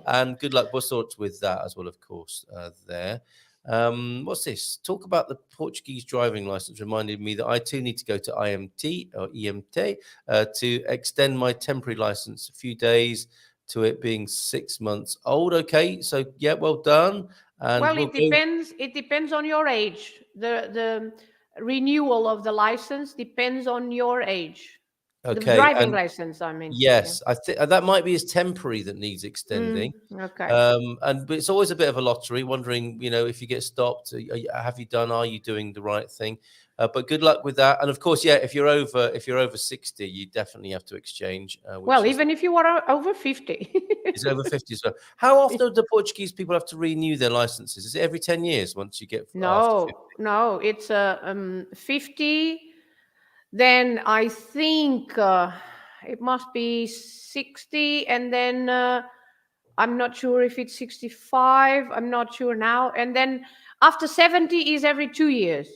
And good luck, Bussort, with that as well, of course. There. What's this? Talk about the Portuguese driving license reminded me that I too need to go to IMT or EMT to extend my temporary license a few days to it being 6 months old. Okay, so yeah, well done. And well, it depends. It depends on your age. The renewal of the license depends on your age. Okay, the driving license. I mean, yes, yeah. I think that might be as temporary that needs extending. Okay, but it's always a bit of a lottery. Wondering, if you get stopped, are you doing the right thing? But good luck with that. And of course, yeah, if you're over 60, you definitely have to exchange. Well, even if you are over 50, it's over 50 as well. How often do Portuguese people have to renew their licenses? Is it every 10 years once you get? No, it's 50. Then I think it must be 60, and then I'm not sure if it's 65. I'm not sure now. And then after 70 is every 2 years.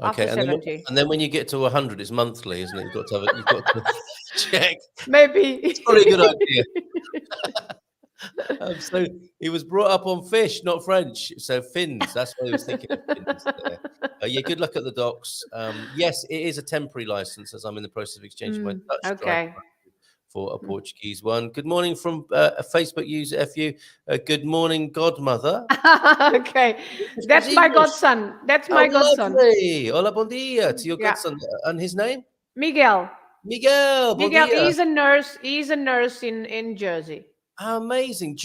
Okay, and then when you get to 100, it's monthly, isn't it? You've got to check. Maybe it's probably a good idea. So he was brought up on fish, not French. So fins. That's what he was thinking of fins there. Yeah, good luck at the docks. Yes, it is a temporary license, as I'm in the process of exchanging my Dutch driver for a Portuguese one. Good morning from a Facebook user, FU. Good morning, godmother. Okay, that's my godson. That's my godson. Lovely. Hola, bon dia to your godson. And his name? Miguel. Bon dia. He's a nurse. He's a nurse in Jersey. Amazing.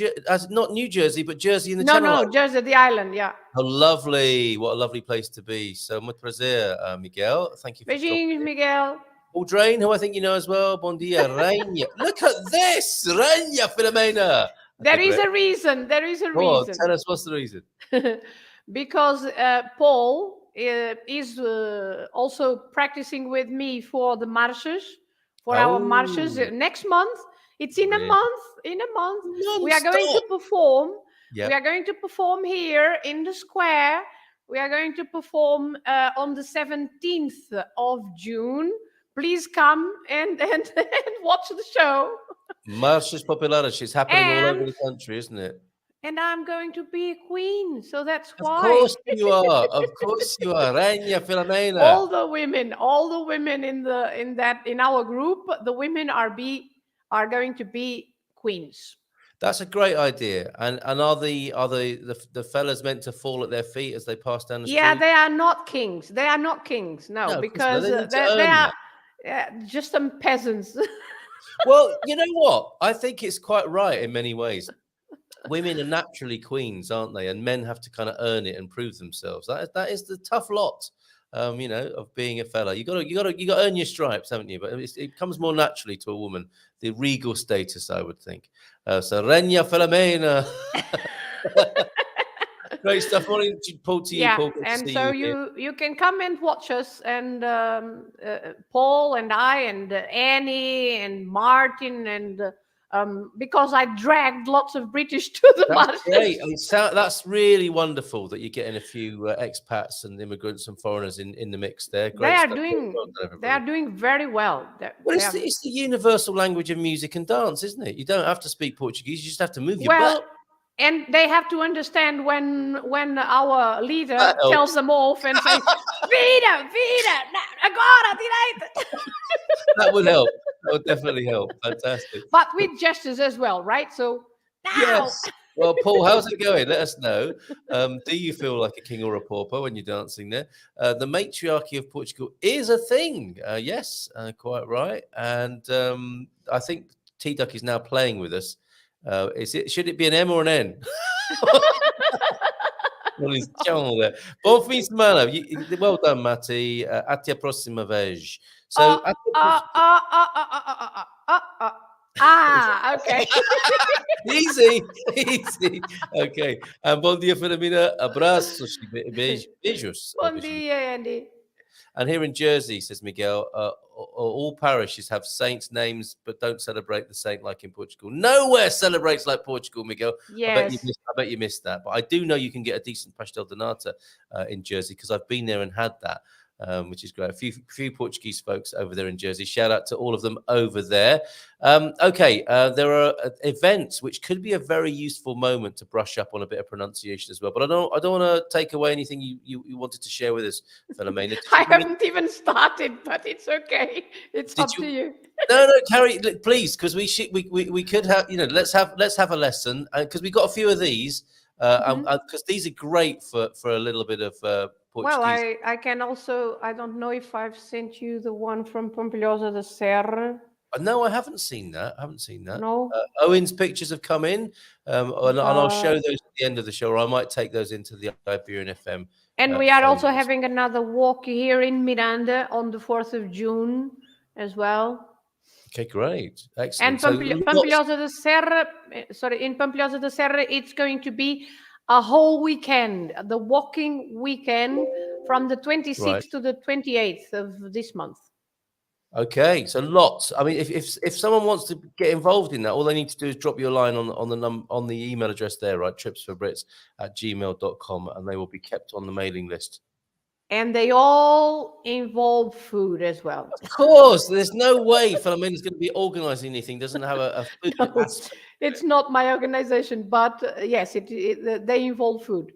Not New Jersey, but Jersey in the Channel Islands. Jersey, the island, yeah. Oh, lovely. What a lovely place to be. So, muito prazer, Miguel. Thank you for Beijinhos, Miguel. Aldrain, who I think you know as well. Bon dia, Rainha. Look at this. Rainha, Filomena. There is a reason. Tell us what's the reason. Because Paul is also practicing with me for the marches, our marches next month. It's in a month. We are going to perform. Yep. We are going to perform here in the square. We are going to perform on the 17th of June. Please come and watch the show. Marches Populares is happening all over the country, isn't it? And I'm going to be a queen, so that's Of why. course you are. Of course you are. Regna Filomena. all the women in our group, the women are going to be queens. That's a great idea. And are the fellas meant to fall at their feet as they pass down the Yeah, street? they are not kings. They are not kings. No, No, of course not. because They need to they earn are that. just some peasants. Well, you know what? I think it's quite right in many ways. Women are naturally queens, aren't they? And men have to kind of earn it and prove themselves. That is the tough lot, of being a fella. You got to earn your stripes, haven't you? But it comes more naturally to a woman, the regal status, I would think. So Regna Filomena. Great stuff. Morning, Paul, to you, Yeah, Paul. Good to and see so you here. you can come and watch us, and Paul and I and Annie and Martin and because I dragged lots of British to the That's Masters. great. That's really wonderful that you're getting a few expats and immigrants and foreigners in the mix there. Great stuff. Well done, They are everybody. doing very well. Well, it's the universal language of music and dance, isn't it? You don't have to speak Portuguese; you just have to move your butt. And they have to understand when our leader That helps. tells them off and says, "Vida, agora, direita." That would help. That would definitely help. Fantastic. But with gestures as well, right? So now. Yes. Well, Paul, how's it going? Let us know. Do you feel like a king or a pauper when you're dancing there? The matriarchy of Portugal is a thing. Yes, quite right. And I think T Duck is now playing with us. Should it be an M or an N? Well, he's channel there. Bom fim de semana. Well done, Matty. Até a próxima vez. So, Okay. easy. Okay. And bom dia, Filomena. Abraços. Beijos. Bom dia, Andy. And here in Jersey, says Miguel, all parishes have saints' names, but don't celebrate the saint like in Portugal. Nowhere celebrates like Portugal, Miguel. Yes. I bet you missed that. But I do know you can get a decent pastel de nata in Jersey because I've been there and had that. Which is great. A few Portuguese folks over there in Jersey. Shout out to all of them over there. Okay, there are events which could be a very useful moment to brush up on a bit of pronunciation as well. But I don't want to take away anything you wanted to share with us, Filomena. I haven't even started, but it's okay. It's up to you. No, Carrie, please, because we could have, let's have a lesson because we got a few of these. Because these are great for a little bit of Portuguese. Well, I can also, I don't know if I've sent you the one from Pompilhosa da Serra. No, I haven't seen that. No. Owen's pictures have come in, and I'll show those at the end of the show, or I might take those into the Iberian FM. And we are also having another walk here in Miranda on the 4th of June as well. Okay, great. Excellent. And Pompilhosa da Serra, in Pompilhosa da Serra, it's going to be a whole weekend, the walking weekend from the 26th to the 28th of this month. Okay, so lots. I mean, if someone wants to get involved in that, all they need to do is drop you a line on the email address there, right? tripsforbrits@gmail.com, and they will be kept on the mailing list. And they all involve food as well. Of course, there's no way Filomena's going to be organizing anything. Doesn't have a food. No, it's not my organization, but yes, they involve food.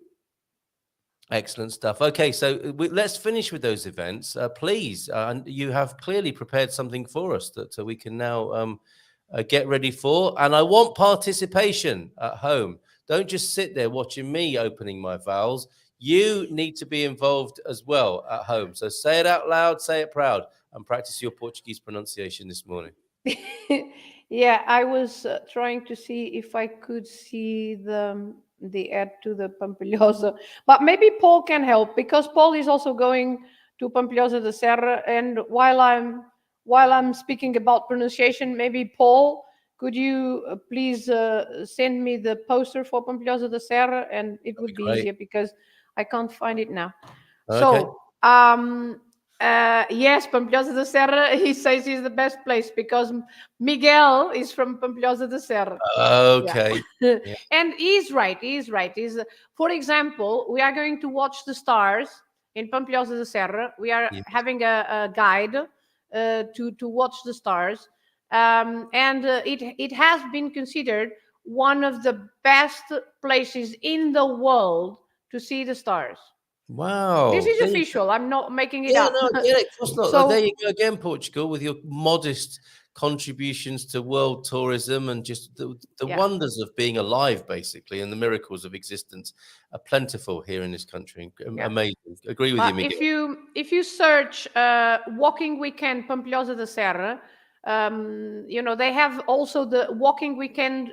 Excellent stuff. Okay, so let's finish with those events, please. And you have clearly prepared something for us that we can now get ready for. And I want participation at home. Don't just sit there watching me opening my vowels. You need to be involved as well at home. So say it out loud, say it proud, and practice your Portuguese pronunciation this morning. Yeah, I was trying to see if I could see the ad to the Pompilhosa, but maybe Paul can help because Paul is also going to Pompilhosa da Serra. And while I'm speaking about pronunciation, maybe Paul, could you please send me the poster for Pompilhosa da Serra, and it would be easier because I can't find it now. Okay. So, yes, Pompilhosa da Serra, he says is the best place because Miguel is from Pompilhosa da Serra. Okay. Yeah. And he's right. For example, we are going to watch the stars in Pompilhosa da Serra. We are having a guide to watch the stars. And it has been considered one of the best places in the world to see the stars. Wow. This is There you go. official. I'm not making it Yeah, up. no, I get it. Of course not. So- There you go again, Portugal, with your modest contributions to world tourism and just the Yeah. wonders of being alive, basically, and the miracles of existence are plentiful here in this country. Yeah. Amazing. Agree with you, But Miguel. if you search walking weekend Pampilhosa da Serra, you know, they have also the walking weekend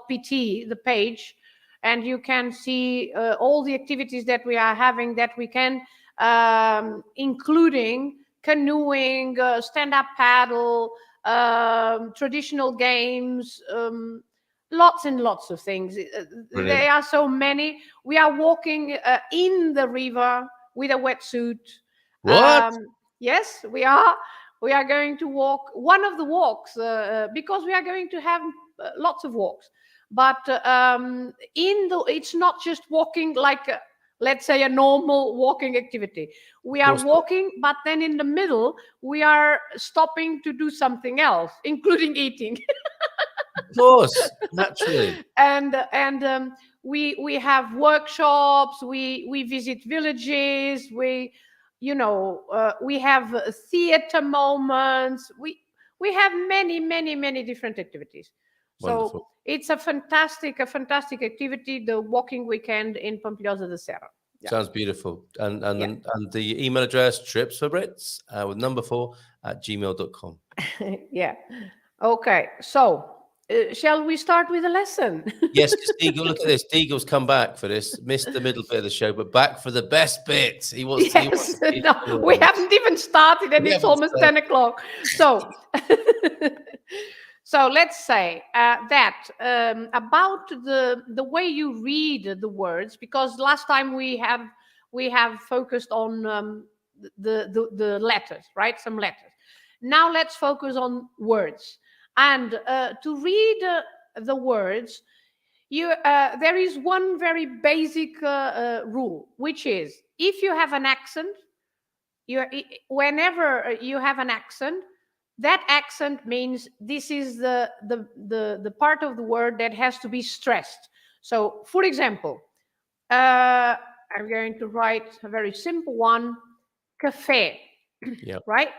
.pt, the page, and you can see all the activities that we are having that weekend, including canoeing, stand-up paddle, traditional games, lots and lots of things. Brilliant. There are so many. We are walking in the river with a wetsuit. What? Yes, we are. We are going to walk one of the walks because we are going to have lots of walks. But it's not just walking like let's say a normal walking activity. We are walking, but then in the middle we are stopping to do something else, including eating. Of course, naturally. And we have workshops. We visit villages. We have theater moments. We have many different activities. Wonderful. So it's a fantastic activity, the walking weekend in Pampilhosa da Serra. Yeah. Sounds beautiful. And the email address tripsforbrits with number 4 at gmail.com. Yeah. Okay. So shall we start with a lesson? Yes, Deagle, look at this. Deagle's come back for this. Missed the middle bit of the show, but back for the best bit. He wants. Yes. He wants No, we haven't even started, and it's almost 10 o'clock. So, so let's say that about the way you read the words, because last time we have focused on the letters, right? Some letters. Now let's focus on words. And to read the words, there is one very basic rule, which is if you have an accent, whenever you have an accent, that accent means this is the part of the word that has to be stressed. So, for example, I'm going to write a very simple one: café. Yep. Right?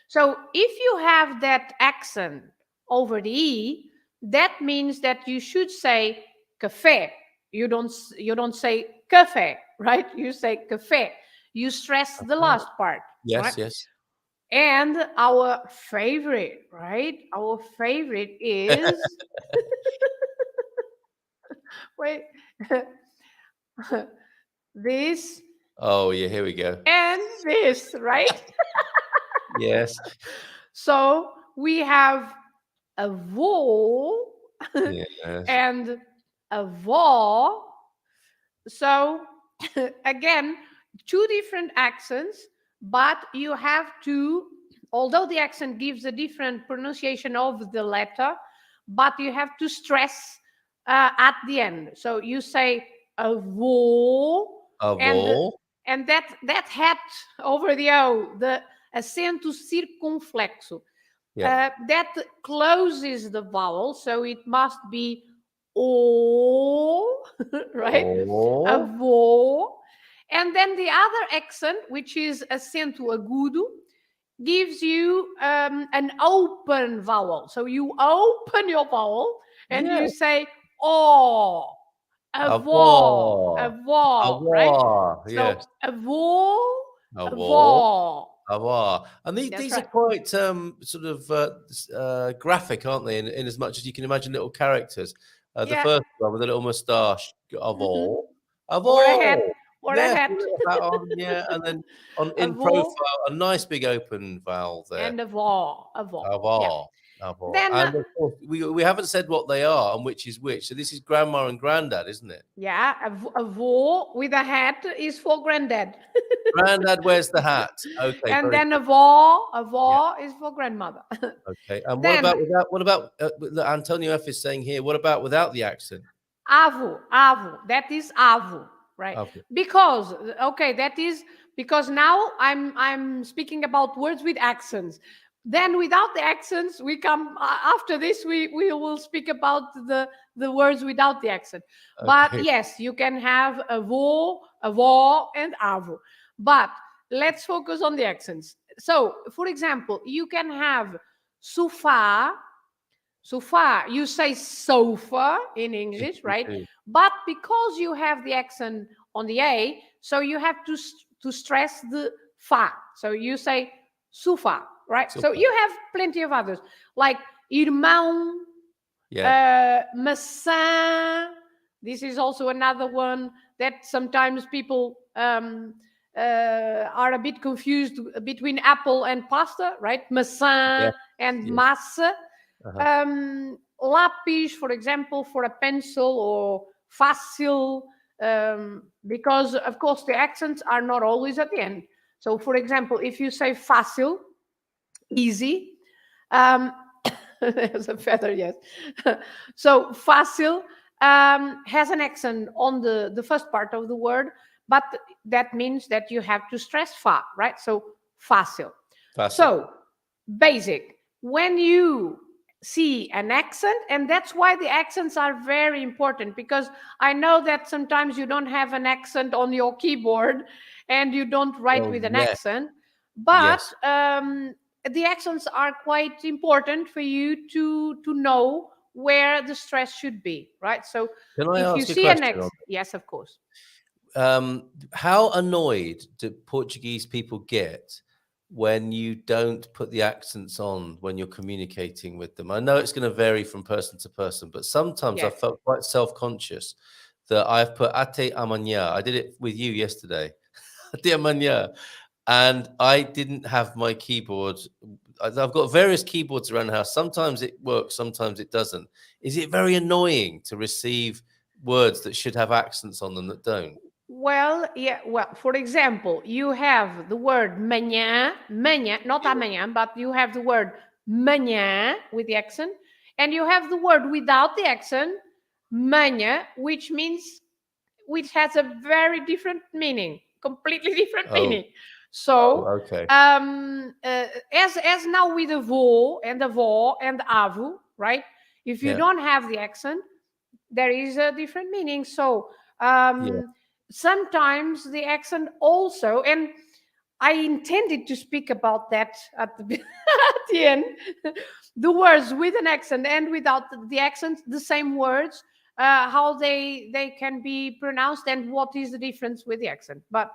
So if you have that accent over the E, that means that you should say café. You don't say café, right? You say café. You stress the last part. Yes, right? yes. And our favorite, right? Our favorite is wait. This. Oh yeah, here we go. And this, right? Yes. So we have a vowel Yes. and a vowel. So again, two different accents, but you have to, although the accent gives a different pronunciation of the letter, but you have to stress at the end. So you say a vowel. A vowel. And that hat over the O, the acento circunflexo, that closes the vowel, so it must be O, right? O. A vowel. And then the other accent, which is acento agudo, gives you an open vowel. So you open your vowel and you say O. A vowel, right? Yes. So a vowel, A a vowel. vowel. And these right. are quite sort of graphic, aren't they? In as much as you can imagine little characters. The first one with a little moustache, a vowel. A vowel. Or a hat. Or a hat. Hat on, yeah. And then in profile, a nice big open vowel there. And a vowel. A vowel. A vowel. Then, and of course, we haven't said what they are and which is which. So this is grandma and granddad, isn't it? Yeah, a vowel with a hat is for granddad. Granddad wears the hat. Okay. And then a vowel is for grandmother. Okay. And what about Antonio F is saying here? What about without the accent? Avo. That is avo, right? Okay. Because now I'm speaking about words with accents. Then without the accents, we come after this. We will speak about the words without the accent. But Okay. yes, you can have a vo, and avo. But let's focus on the accents. So, for example, you can have sofa. Sofa, you say sofa in English, right? But because you have the accent on the A, so you have to stress the fa. So you say sofa, right? So you have plenty of others, like irmão, maçã. This is also another one that sometimes people are a bit confused between apple and pasta, right? Maçã and massa. Lápis, for example, for a pencil, or fácil, because of course the accents are not always at the end. So, for example, if you say fácil, easy, there's a feather, yes. So fácil has an accent on the first part of the word, but that means that you have to stress fa, right? So fácil. So basic. When you see an accent, and that's why the accents are very important, because I know that sometimes you don't have an accent on your keyboard and you don't write with an accent, but the accents are quite important for you to know where the stress should be, right? So can I if ask you a see an question accent, yes, of course. How annoyed do Portuguese people get when you don't put the accents on when you're communicating with them? I know it's going to vary from person to person, but sometimes I felt quite self-conscious that I've put ate amanhã. I did it with you yesterday. Ate amanhã. And I didn't have my keyboard. I've got various keyboards around the house. Sometimes it works, sometimes it doesn't. Is it very annoying to receive words that should have accents on them that don't? Well, yeah. Well, for example, you have the word manhã, manhã, not amanhã, but you have the word manhã with the accent, and you have the word without the accent, manhã, which has a very different meaning, completely different meaning. So, as now with the vo and the vo and avo, right? If you don't have the accent, there is a different meaning. So, sometimes the accent also, and I intended to speak about that at the, at the end, the words with an accent and without the accent, the same words, how they can be pronounced and what is the difference with the accent. But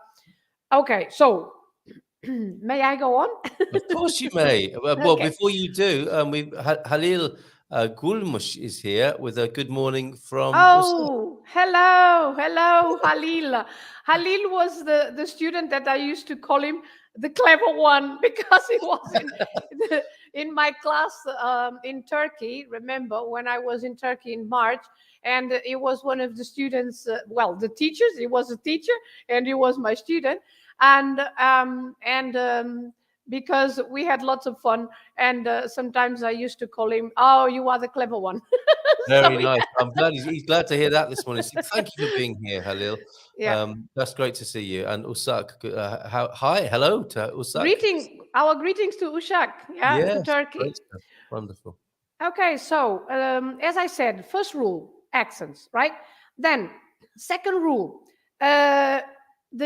okay, so may I go on? Of course you may. Well, before you do, Halil Gulmush is here with a good morning from. Oh, hello, Halil. Halil was the student that I used to call him the clever one, because he was in my class in Turkey. Remember when I was in Turkey in March, and he was one of the students. Well, the teachers. He was a teacher, and he was my student, and because we had lots of fun, and sometimes I used to call him, "Oh, you are the clever one." Very nice. I'm glad he's glad to hear that this morning. So thank you for being here, Halil. That's great to see you. And Usak, hi, hello to Usak. Our greetings to Ushak, to Turkey. Wonderful. Okay, so as I said, first rule, accents, right? Then second rule, the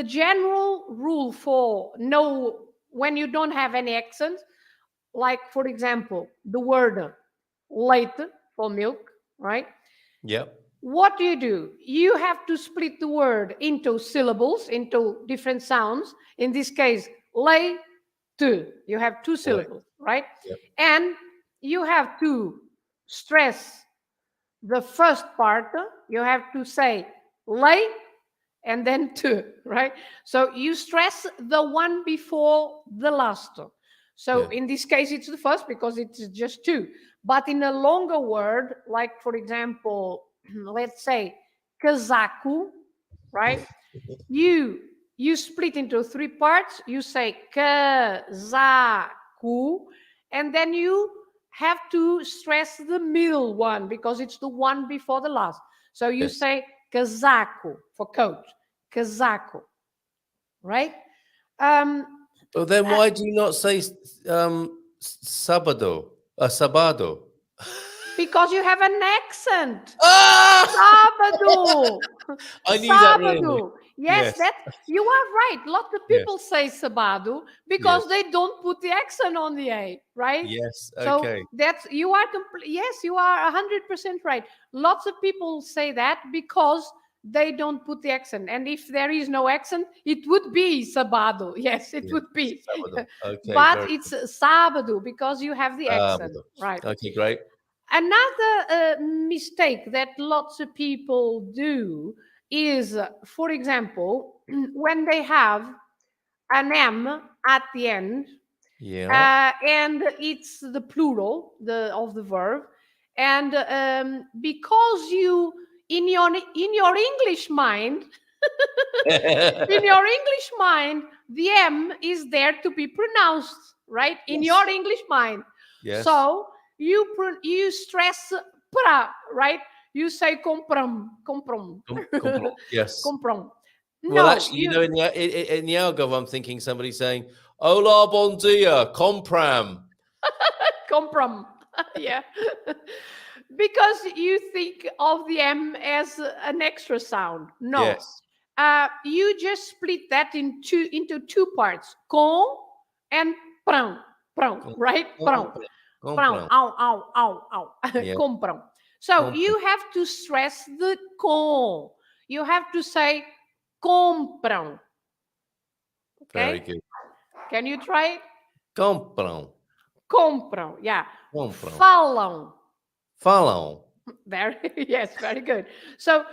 general rule for know when you don't have any accents, like for example, the word leite for milk, right? Yep. What do? You have to split the word into syllables, into different sounds. In this case, leite. You have two syllables, right? Yep. And you have to stress the first part. You have to say lay and then to, right? So you stress the one before the last. So in this case, it's the first because it's just two. But in a longer word, like for example, let's say casaco, right? You split into three parts. You say casaco, and then you have to stress the middle one because it's the one before the last. So you say casaco for coat, casaco, right? But then why do you not say Sábado. Sábado. Because you have an accent. Ah! Sábado. I knew that really. Sábado. Yes, Yes. that you are right. Lots of Yes. people say sábado because Yes. they don't put the accent on the A, right? Yes. So Okay. that's you are yes, you are 100% right. Lots of people say that because they don't put the accent, and if there is no accent, it would be sábado. Yes, it Yeah. would be. Sábado. Okay. But very it's sábado because you have the accent, Sábado. right? Okay. Great. Another mistake that lots of people do is, for example, when they have an M at the end, Yeah. and it's the plural of the verb, and because you in your English mind, in your English mind, the M is there to be pronounced, right? In Yes. your English mind. Yes. So you stress pra, right? You say compram. Yes. Compram. Well, No, actually, you know, in the Algarve, I'm thinking somebody saying, "Hola, bon dia, compram." compram. Yeah. Because you think of the M as an extra sound. No. Yes. You just split that into two parts. Com and prão. Prão, right? Prão. Prão. Compram. Au, au, au, au. Yeah. Compram. So Compram. you have to stress the com. You have to say compram. Very Okay? good. Can you try it? Compram. Compram. Yeah. Compram. Falam. Falam. Very yes, very good. So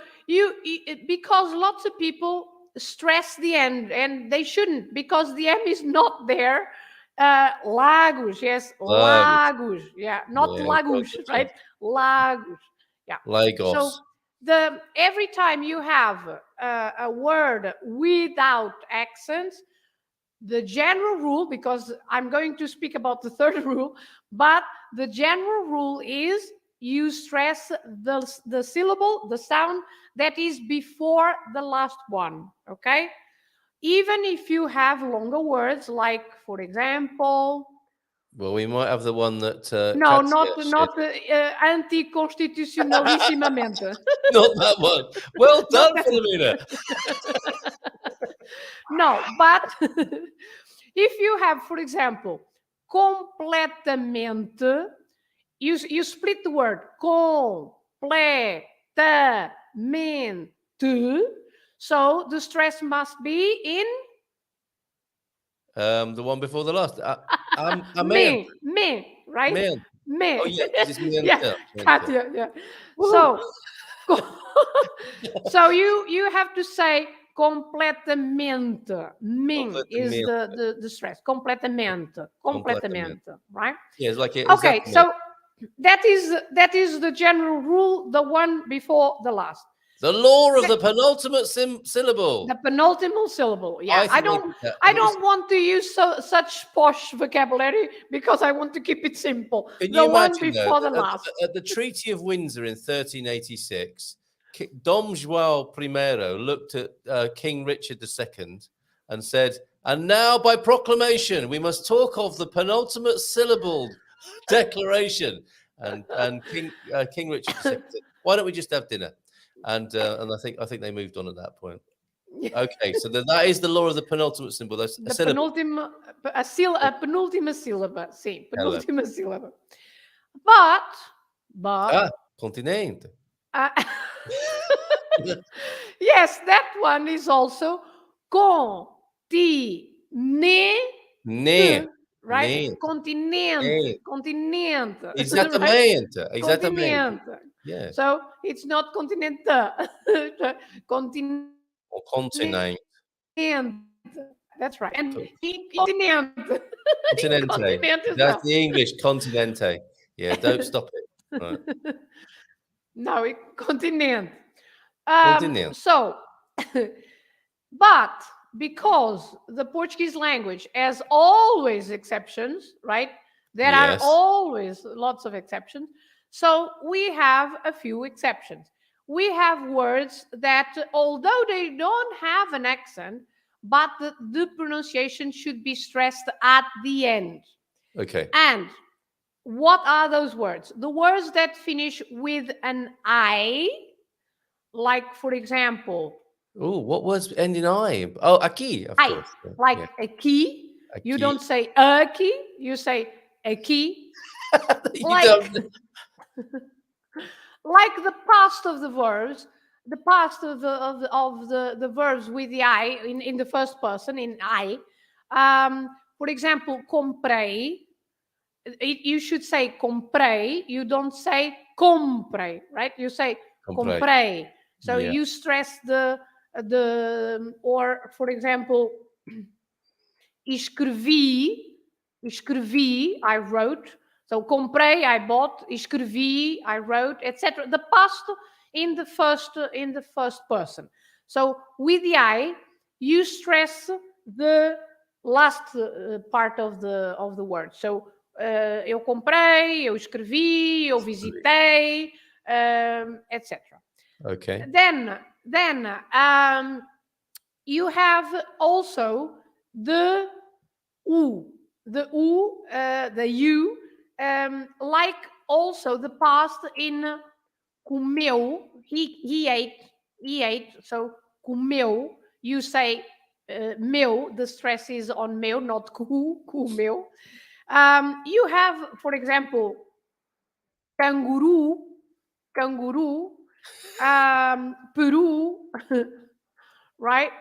because lots of people stress the end, and they shouldn't, because the M is not there. Lagos, yes, Lagos, yeah, not Yeah, Lagos, Lagos, right? Lagos, yeah. Lagos. So every time you have a word without accents, the general rule, because I'm going to speak about the third rule, but the general rule is you stress the syllable, the sound that is before the last one, okay? Even if you have longer words, like, for example... Well, we might have the one that... no, Katia not said. anticonstitucionalissimamente. Not that one. Well done, Filomena. No, but if you have, for example, completamente, you split the word completamente, so the stress must be in The one before the last. me, right? Man. Me. Oh, yeah, 'cause it's me and Yeah, Tel. Katia, yeah. So, so you have to say completamente. Ming is the stress. Completamente. Completamente, right? Yeah, it's like it. Okay, so that is the general rule, the one before the last. The law of the penultimate syllable. The penultimate syllable. Yeah, I don't want to use such posh vocabulary, because I want to keep it simple. Can the you one imagine, before though, the last. at the Treaty of Windsor in 1386, Dom João I looked at King Richard II and said, "And now, by proclamation, we must talk of the penultimate syllable declaration." And King Richard II said, "Why don't we just have dinner?" And I think they moved on at that point. Okay, so that is the law of the penultimate symbol. That's a syllable. Penultima sílaba. Sim, penultima sílaba. But Continente. Yes, that one is also continente. Right? Continente. Continente. Exatamente. Right? Exatamente. Yeah. So it's not continente. Continente. Or continent. That's right. And continente. Continente. That's the English continente. Yeah, don't stop it. Right. No, continent. Continent. So, but because the Portuguese language has always exceptions, right? There are always lots of exceptions. So we have a few exceptions. We have words that, although they don't have an accent, but the pronunciation should be stressed at the end. Okay. And what are those words? The words that finish with an I, like, for example, Oh, what words end in I? Oh, aqui, of I, course. like Yeah. a key. You Aqui. don't say a key, you say a key. You Like, don't. like the past of the verbs, the past of the verbs with the I in the first person, in I. For example, comprei. You should say comprei. You don't say comprei, right? You say Comprei. comprei. So Yeah. you stress the or for example, escrevi, I wrote. So comprei, I bought, escrevi, I wrote, etc. The past in the first person. So with the I, you stress the last part of the word. So eu comprei, eu escrevi, eu visitei, etc. Okay. Then you have also the u, the u, like also the past in comeu. He ate. So comeu. You say meu. The stress is on meu, not comeu. You have, for example, canguru, Peru, right?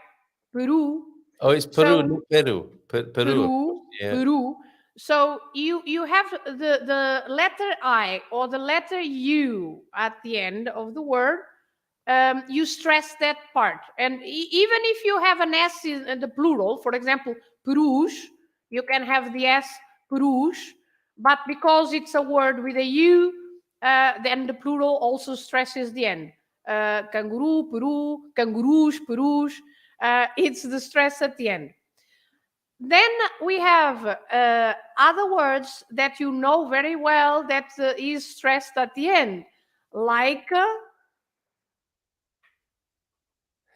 Peru. Oh, it's Peru, not Peru. Peru, of course. Yeah. Peru. So you have the letter I or the letter U at the end of the word. You stress that part, and even if you have an S in the plural, for example, Perus, you can have the S Perus, but because it's a word with a U, then the plural also stresses the end. Kangaroo, Peru, kangaroos, Perus. It's the stress at the end. Then we have other words that you know very well that is stressed at the end, like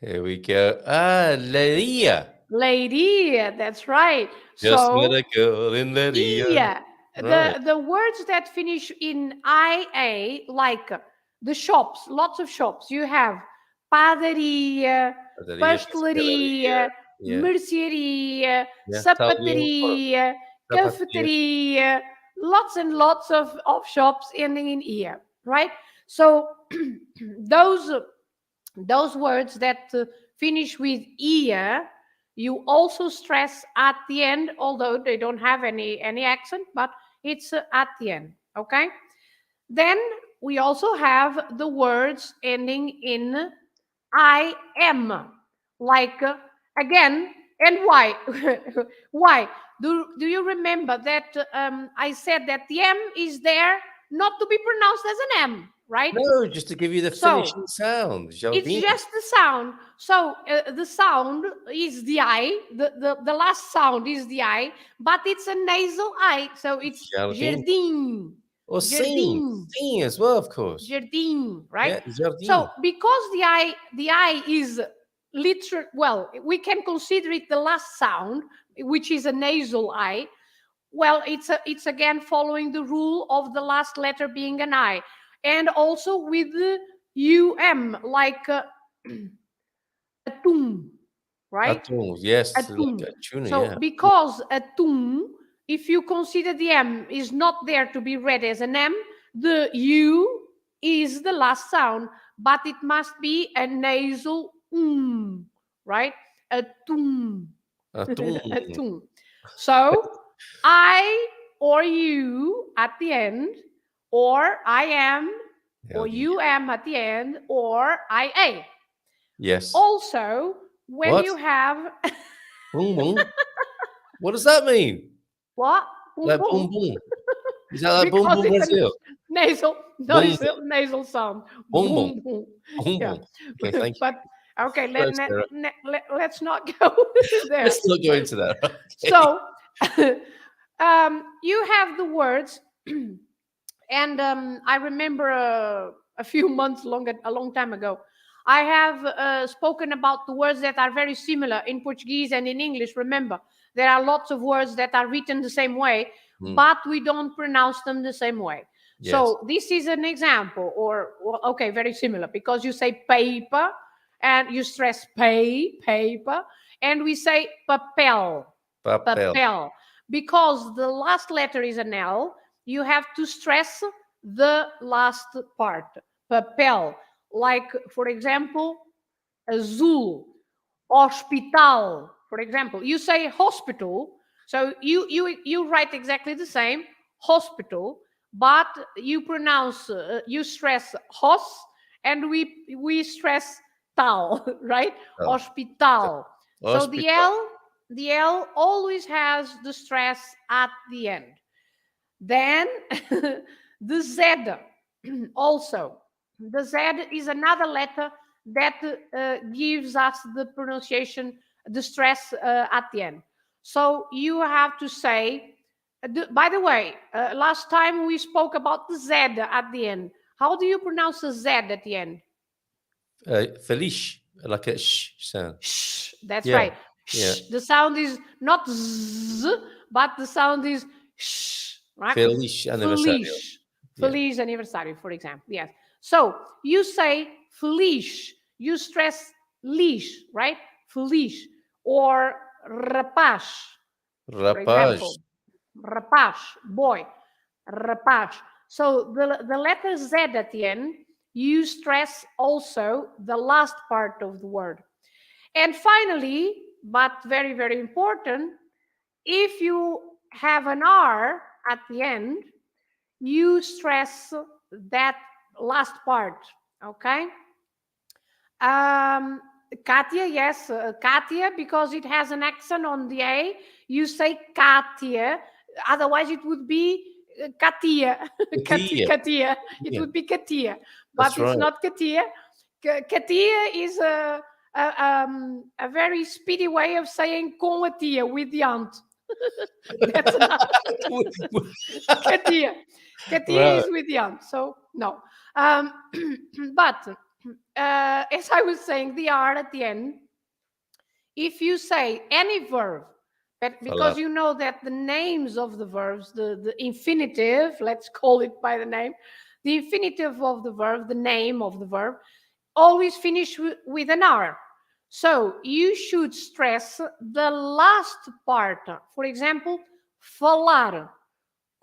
Here we go. Ah, Leria. lady. That's right. Just So met a girl in Leria. yeah, Right. the words that finish in ia, like the shops, lots of shops. You have padaria, Padaria, pastelaria, yeah. mercearia, Yeah. sapateria, Zapateria. cafeteria, lots and lots of shops ending in ear, right? So those words that finish with ear, you also stress at the end, although they don't have any accent, but it's at the end. Okay. Then we also have the words ending in I am, like again. And why? Why? Do you remember that I said that the M is there not to be pronounced as an M, right? No, just to give you the So, finishing sound. it's Jardim. just the sound. So the sound is the I. The last sound is the I, but it's a nasal I. So it's Jardim. jardim. Or sing. Jardim. Sing as well, of course. Jardim, right? Yeah, jardim. So because the I is literal, well, we can consider it the last sound, which is a nasal I. Well, it's again following the rule of the last letter being an I, and also with the like atum, right? Atum, yes. Atum. Like a tuna, So yeah. because atum, if you consider the M is not there to be read as an M, the U is the last sound, but it must be a nasal right? Atum. Atum. Atum. So I or you at the end, or I am, or you am at the end, or I a. Yes. Also, when What? you have Boom, boom. What does that mean? what? Like boom, boom. Is that like boom, Because boom, it's a Brazil? Boom, nasal sound. boom, boom. Boom, boom. Boom, Yeah. boom. Okay, thank you. But okay, Thanks, Sarah. let's not go there. Let's not go into that. Okay. So you have the words, and I remember a few months a long time ago, I have spoken about the words that are very similar in Portuguese and in English. Remember, there are lots of words that are written the same way, but we don't pronounce them the same way. Yes. So this is an example, or well, okay, very similar, because you say paper and you stress paper, and we say papel, Papel. because the last letter is an L. You have to stress the last part, papel. Like, for example, azul, hospital, for example. You say hospital, so you write exactly the same, hospital, but you pronounce, you stress hos, and we stress tal, right? Oh. Hospital. So Hospital. the L always has the stress at the end. Then the Z also. The Z is another letter that gives us the pronunciation, the stress at the end. So you have to say, by the way, last time we spoke about the Z at the end. How do you pronounce the Z at the end? Feliz, like a sh sound. Shh, that's Yeah, right. yeah. Shh. The sound is not z, but the sound is sh, right? Feliz aniversario. Feliz. Feliz aniversario, for example. Yes. So you say feliz. You stress lis, right? Feliz. Or rapaz, for example. Rapaz. Rapaz, boy. Rapaz. So the letter Z at the end, you stress also the last part of the word. And finally, but very, very important, if you have an R at the end, you stress that last part, okay? Katia, yes, Katia, because it has an accent on the A, you say Katia, otherwise it would be Katia. Katia. Katia. It Yeah. would be Katia, but That's it's right. not Katia. Katia is a very speedy way of saying com a tia, with the aunt. That's another. Katia. Katia Right. is with the aunt, so no. But as I was saying, the R at the end, if you say any verb, but because you know that the names of the verbs, the infinitive, let's call it by the name, the infinitive of the verb, the name of the verb, always finish with an R. So you should stress the last part. For example, falar,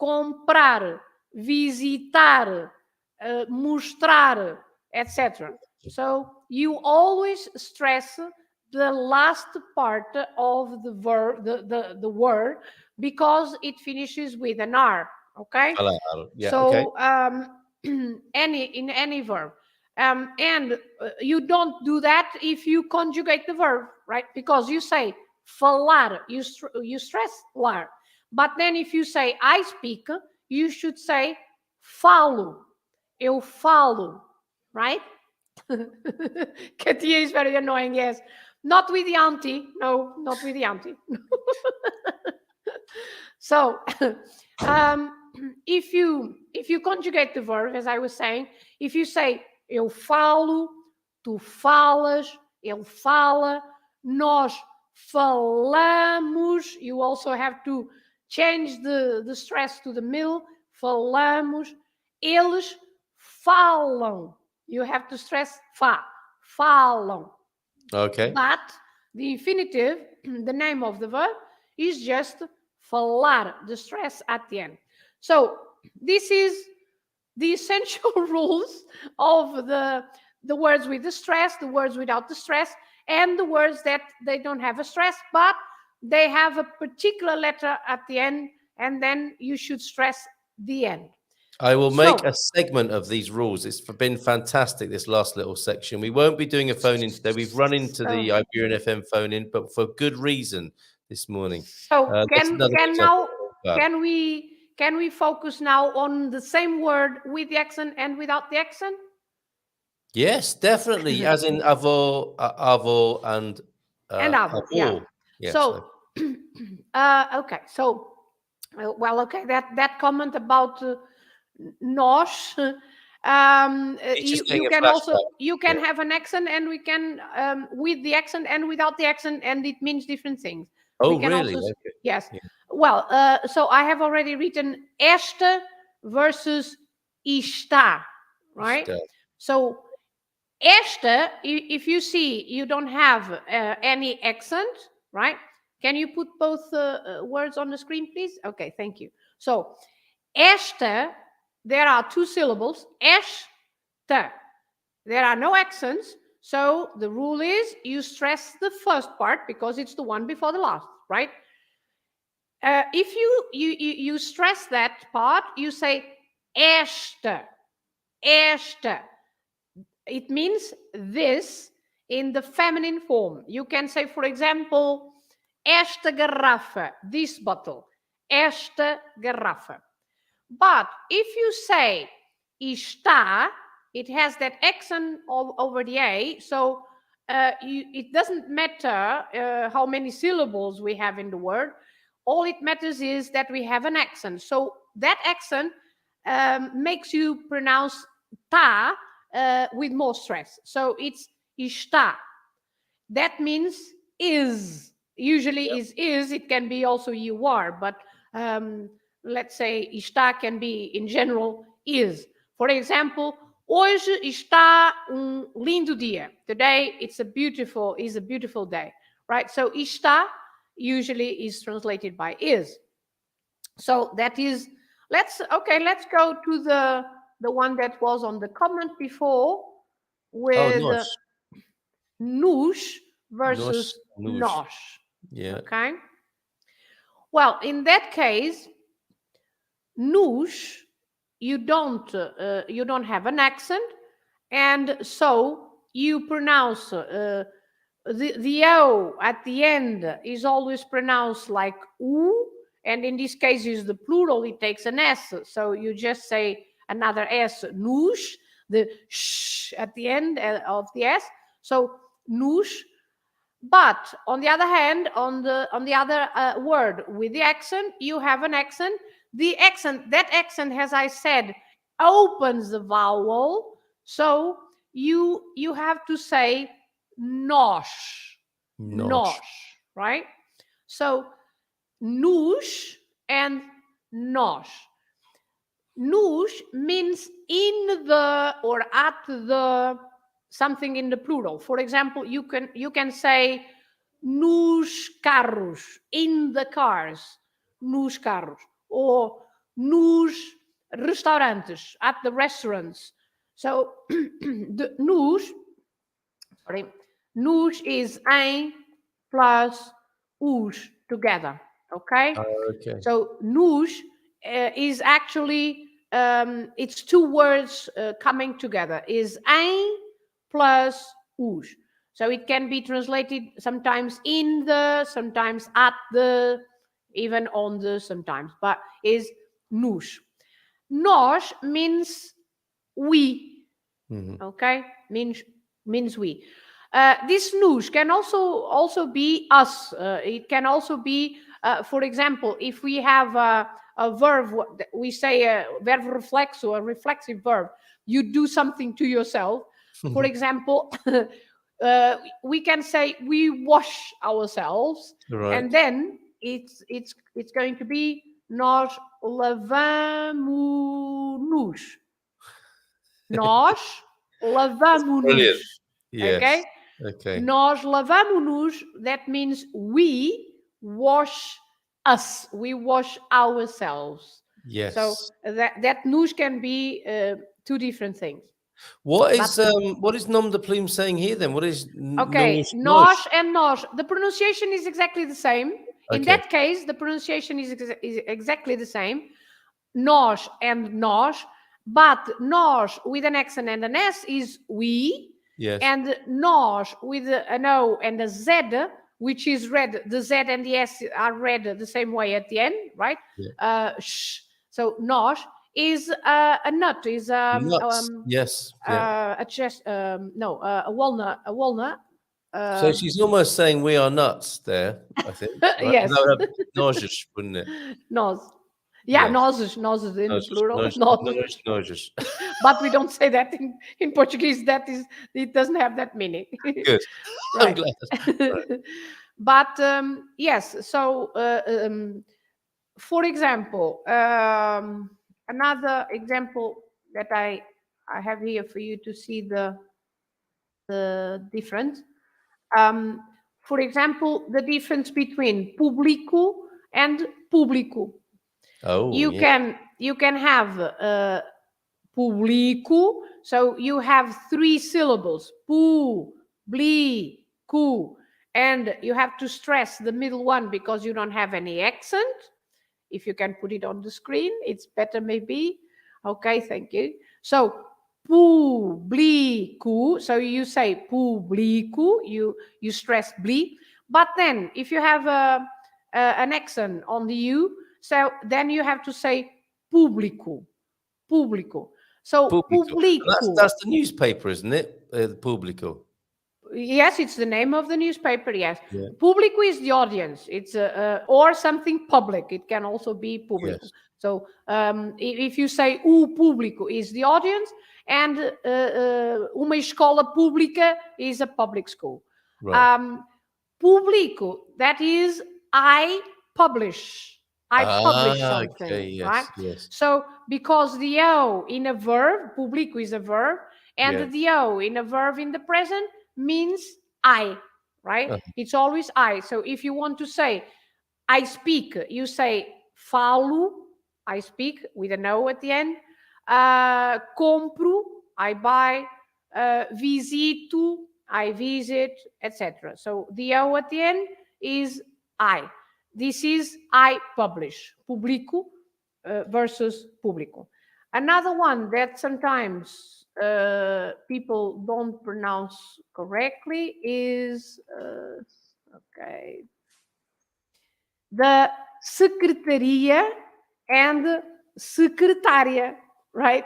comprar, visitar, mostrar, etc. So you always stress the last part of the verb, the word, because it finishes with an R. Okay. Falar. Yeah. So Okay. in any verb. And you don't do that if you conjugate the verb, right? Because you say falar, you stress lar. But then if you say I speak, you should say falo, eu falo, right? Katia is very annoying, yes. Not with the auntie. No, not with the auntie. So if you conjugate the verb, as I was saying, if you say eu falo, tu falas, ele fala, nós falamos, you also have to change the stress to the middle, falamos, eles falam. You have to stress falam. Okay. But the infinitive, the name of the verb, is just falar, the stress at the end. So this is the essential rules of the words with the stress, the words without the stress, and the words that they don't have a stress, but they have a particular letter at the end, and then you should stress the end. I will make a segment of these rules. It's been fantastic, this last little section. We won't be doing a phone in today. We've run into the Iberian FM phone in, but for good reason this morning. So can we focus now on the same word with the accent and without the accent? Yes, definitely. As in avo and avo. Yeah. Yes, so okay. So well, okay. That comment about nós. You can have an accent, and we can with the accent and without the accent, and it means different things. Oh, we can really? also, okay. yes. Yeah. Well, so I have already written esta versus está, right? Está. So esta, if you see, you don't have any accent, right? Can you put both words on the screen, please? Okay, thank you. So esta, there are two syllables, esta. There are no accents, so the rule is you stress the first part because it's the one before the last, right? If you stress that part, you say esta, esta. It means this in the feminine form. You can say, for example, esta garrafa, this bottle, esta garrafa. But if you say está, it has that accent over the A, so it doesn't matter how many syllables we have in the word. All it matters is that we have an accent. So that accent makes you pronounce ta with more stress. So it's está. That means is. Usually is. It can be also you are, but let's say está can be in general is. For example, hoje está lindo dia. Today is a beautiful day, right? So está usually is translated by is. So that is, let's go to the one that was on the comment before with nos versus nós. Yeah. Okay. Well, in that case, nos, you don't have an accent, and so you pronounce the O at the end is always pronounced like U, and in this case is the plural, it takes an S, so you just say another S, nos, the sh at the end of the S, so nos. But on the other hand, on the other word with the accent, you have an accent. That accent, as I said, opens the vowel, so you have to say nós, right? So nos and nós. Nos means in the or at the something in the plural. For example, you can say nos carros, in the cars, nos carros, or nos restaurantes, at the restaurants. So the nos is em plus os together. Okay. Okay. So nos is actually it's two words coming together. Is em plus os. So it can be translated sometimes in the, sometimes at the, even on the, sometimes, but is nos. Nós means we. Okay, means we. This nos can also be us. It can also be, for example, if we have a verb, we say a verb reflexo, a reflexive verb. You do something to yourself. For example, we can say we wash ourselves, Right. and then it's going to be nós lavamo-nos. Nós lavamo-nos. Yes. Okay. Nós lavamo-nos. That means we wash us. We wash ourselves. Yes. So that nos can be two different things. What is nom de plume saying here then? What is nós and nós? The pronunciation is exactly the same. In that case, the pronunciation is exactly the same. Nós and nós, but nós with an accent and an S is we. Yes. And nós with an O and a Z, which is read, the Z and the S are read the same way at the end, right? Yeah. So nós is a nut, is yes, a walnut. So she's almost saying we are nuts there, I think. Right? Yes. Nauseous, wouldn't it? Nós. Yeah, yes. noses in plural. Nauseous. But we don't say that in Portuguese. It doesn't have that meaning. Good. I'm glad. Right. But yes, so For example, another example that I have here for you to see the difference. For example, the difference between público and público. Oh, You yeah. can have público, so you have 3 syllables, cu, and you have to stress the middle one because you don't have any accent. If you can put it on the screen, it's better maybe. Okay, thank you. So público, so you say público, you stress bli, but then if you have an accent on the u, so then you have to say público, público. So Público. público, That's the newspaper, isn't it? The Público. yes, it's the name of the newspaper. Yes, Yeah. público is the audience. It's or something public. It can also be público. Yes. So if you say o público is the audience, and uma escola pública is a public school. Right. Público, that is I publish. I publish something, Okay. Yes. right? Yes. So because the o in a verb, público is a verb, and Yes. the o in a verb in the present means I, right? Uh-huh. It's always I. So if you want to say I speak, you say falo, I speak with an O at the end. Compro, I buy. Visito, I visit, etc. So the O at the end is I. This is I publish. Publico versus público. Another one that sometimes people don't pronounce correctly is okay, the secretaria and secretária, right?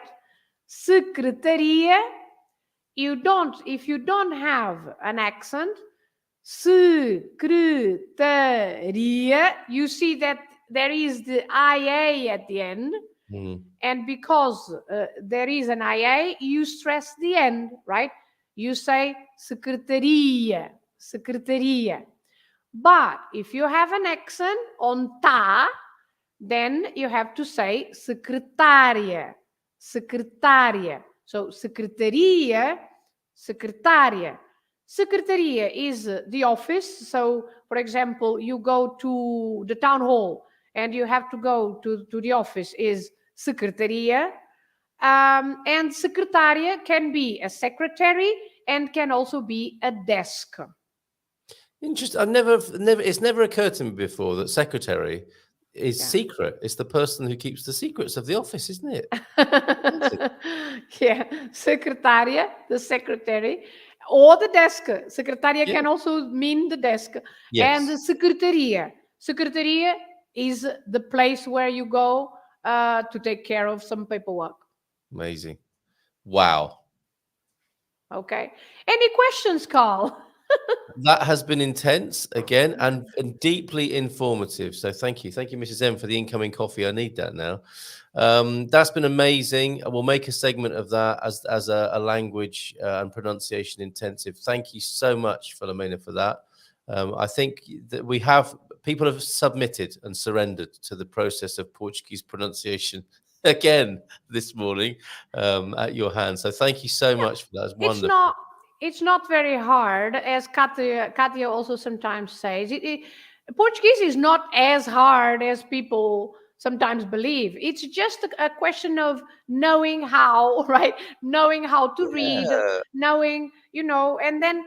Secretaria, if you don't have an accent, secretaria, you see that there is the ia at the end. Mm. And because there is an ia, you stress the end, right? You say secretaria, secretaria. But if you have an accent on ta, then you have to say secretária, secretária. So secretaria, secretária. Secretaria is the office. So, for example, you go to the town hall and you have to go to the office is secretaria. And secretaria can be a secretary and can also be a desk. Interesting. It's never occurred to me before that secretary is secret. It's the person who keeps the secrets of the office, isn't it? Yeah, secretaria, the secretary, or the desk. Secretaria Yeah. can also mean the desk. Yes. And secretaria. Secretaria is the place where you go to take care of some paperwork. Amazing. Wow. Okay. Any questions, Carl? That has been intense again and deeply informative. So thank you. Thank you, Mrs. M, for the incoming coffee. I need that now. That's been amazing. We'll make a segment of that as a language and pronunciation intensive. Thank you so much, Filomena, for that. I think that people have submitted and surrendered to the process of Portuguese pronunciation again this morning at your hands. So thank you so much for that. It's wonderful. It's not very hard, as Katia also sometimes says. Portuguese is not as hard as people sometimes believe. It's just a question of knowing how, right? Knowing how to read, knowing, and then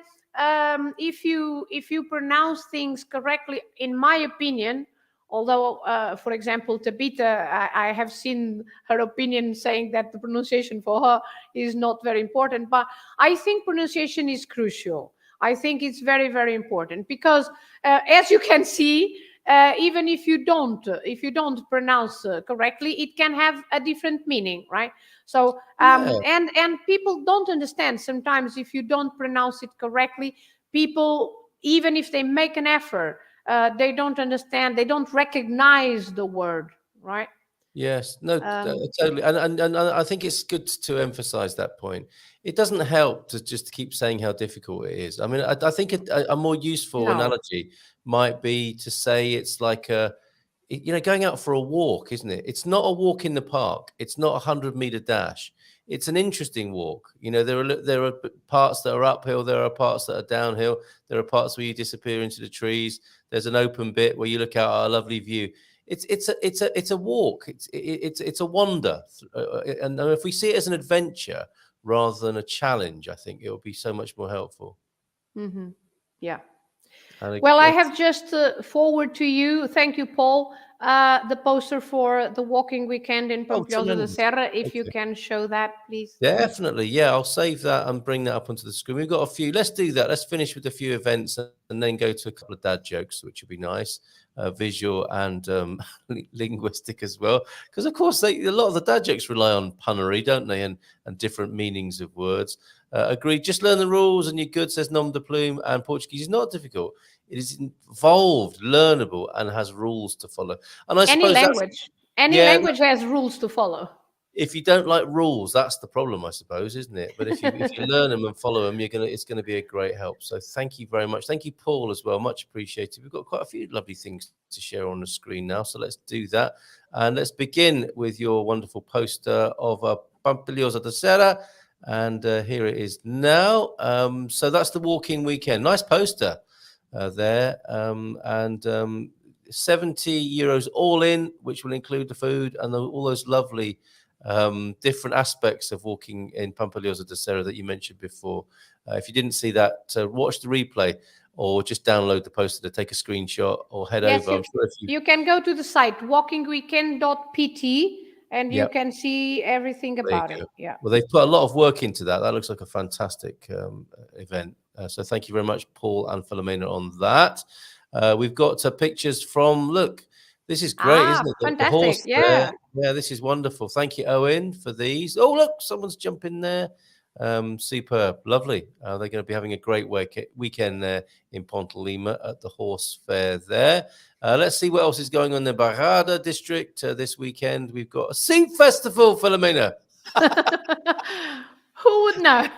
if you pronounce things correctly, in my opinion, although, for example, Tabitha, I have seen her opinion saying that the pronunciation for her is not very important, but I think pronunciation is crucial. I think it's very, very important because, as you can see, even if you don't pronounce correctly, it can have a different meaning, right? So, and people don't understand sometimes if you don't pronounce it correctly. People, even if they make an effort, they don't understand, they don't recognize the word, right? Yes, no, totally. And I think it's good to emphasize that point. It doesn't help to just keep saying how difficult it is. I mean, I think a more useful analogy might be to say it's like going out for a walk, isn't it? It's not a walk in the park. It's not a 100-meter dash. It's an interesting walk. There are parts that are uphill. There are parts that are downhill. There are parts where you disappear into the trees. There's an open bit where you look out at a lovely view. It's a walk. It's a wander. And if we see it as an adventure rather than a challenge, I think it will be so much more helpful. Mm-hmm. Yeah. And Well, I have just forward to you. Thank you, Paul. The poster for the walking weekend in Pampilhosa de tremendous. Serra. If Thank you you. can show that, please. Definitely. Yeah, I'll save that and bring that up onto the screen. We've got a few. Let's do that. Let's finish with a few events and then go to a couple of dad jokes, which would be nice, visual and linguistic as well. Because, of course, a lot of the dad jokes rely on punnery, don't they? And different meanings of words. Agreed. Just learn the rules and you're good, says Nom de Plume. And Portuguese is not difficult. It is involved, learnable, and has rules to follow. And I Any suppose language. Any yeah, language has rules to follow. if you don't like rules, that's the problem, I suppose, isn't it? But if you learn them and follow them, it's gonna be a great help. So thank you very much. Thank you, Paul, as well. Much appreciated. We've got quite a few lovely things to share on the screen now. So let's do that. And let's begin with your wonderful poster of Pampilhosa de Serra. And here it is now. So that's the walking weekend. Nice poster there. 70 euros all in, which will include the food and all those lovely different aspects of walking in Pampilhosa de Serra that you mentioned before. If you didn't see that, watch the replay or just download the poster to take a screenshot or head over. I'm sure you can go to the site walkingweekend.pt and you can see everything about it. Yeah. Well, they've put a lot of work into that. That looks like a fantastic event. So thank you very much, Paul and Filomena, on that. We've got pictures from, look, this is great, isn't it? Fantastic. The horse yeah. Yeah, this is wonderful. Thank you, Owen, for these. Oh, look, someone's jumping there. Superb. Lovely. They're going to be having a great weekend there in Ponte Lima at the horse fair there. Let's see what else is going on in the Bairrada district this weekend. We've got a soup festival, Filomena. Who would know?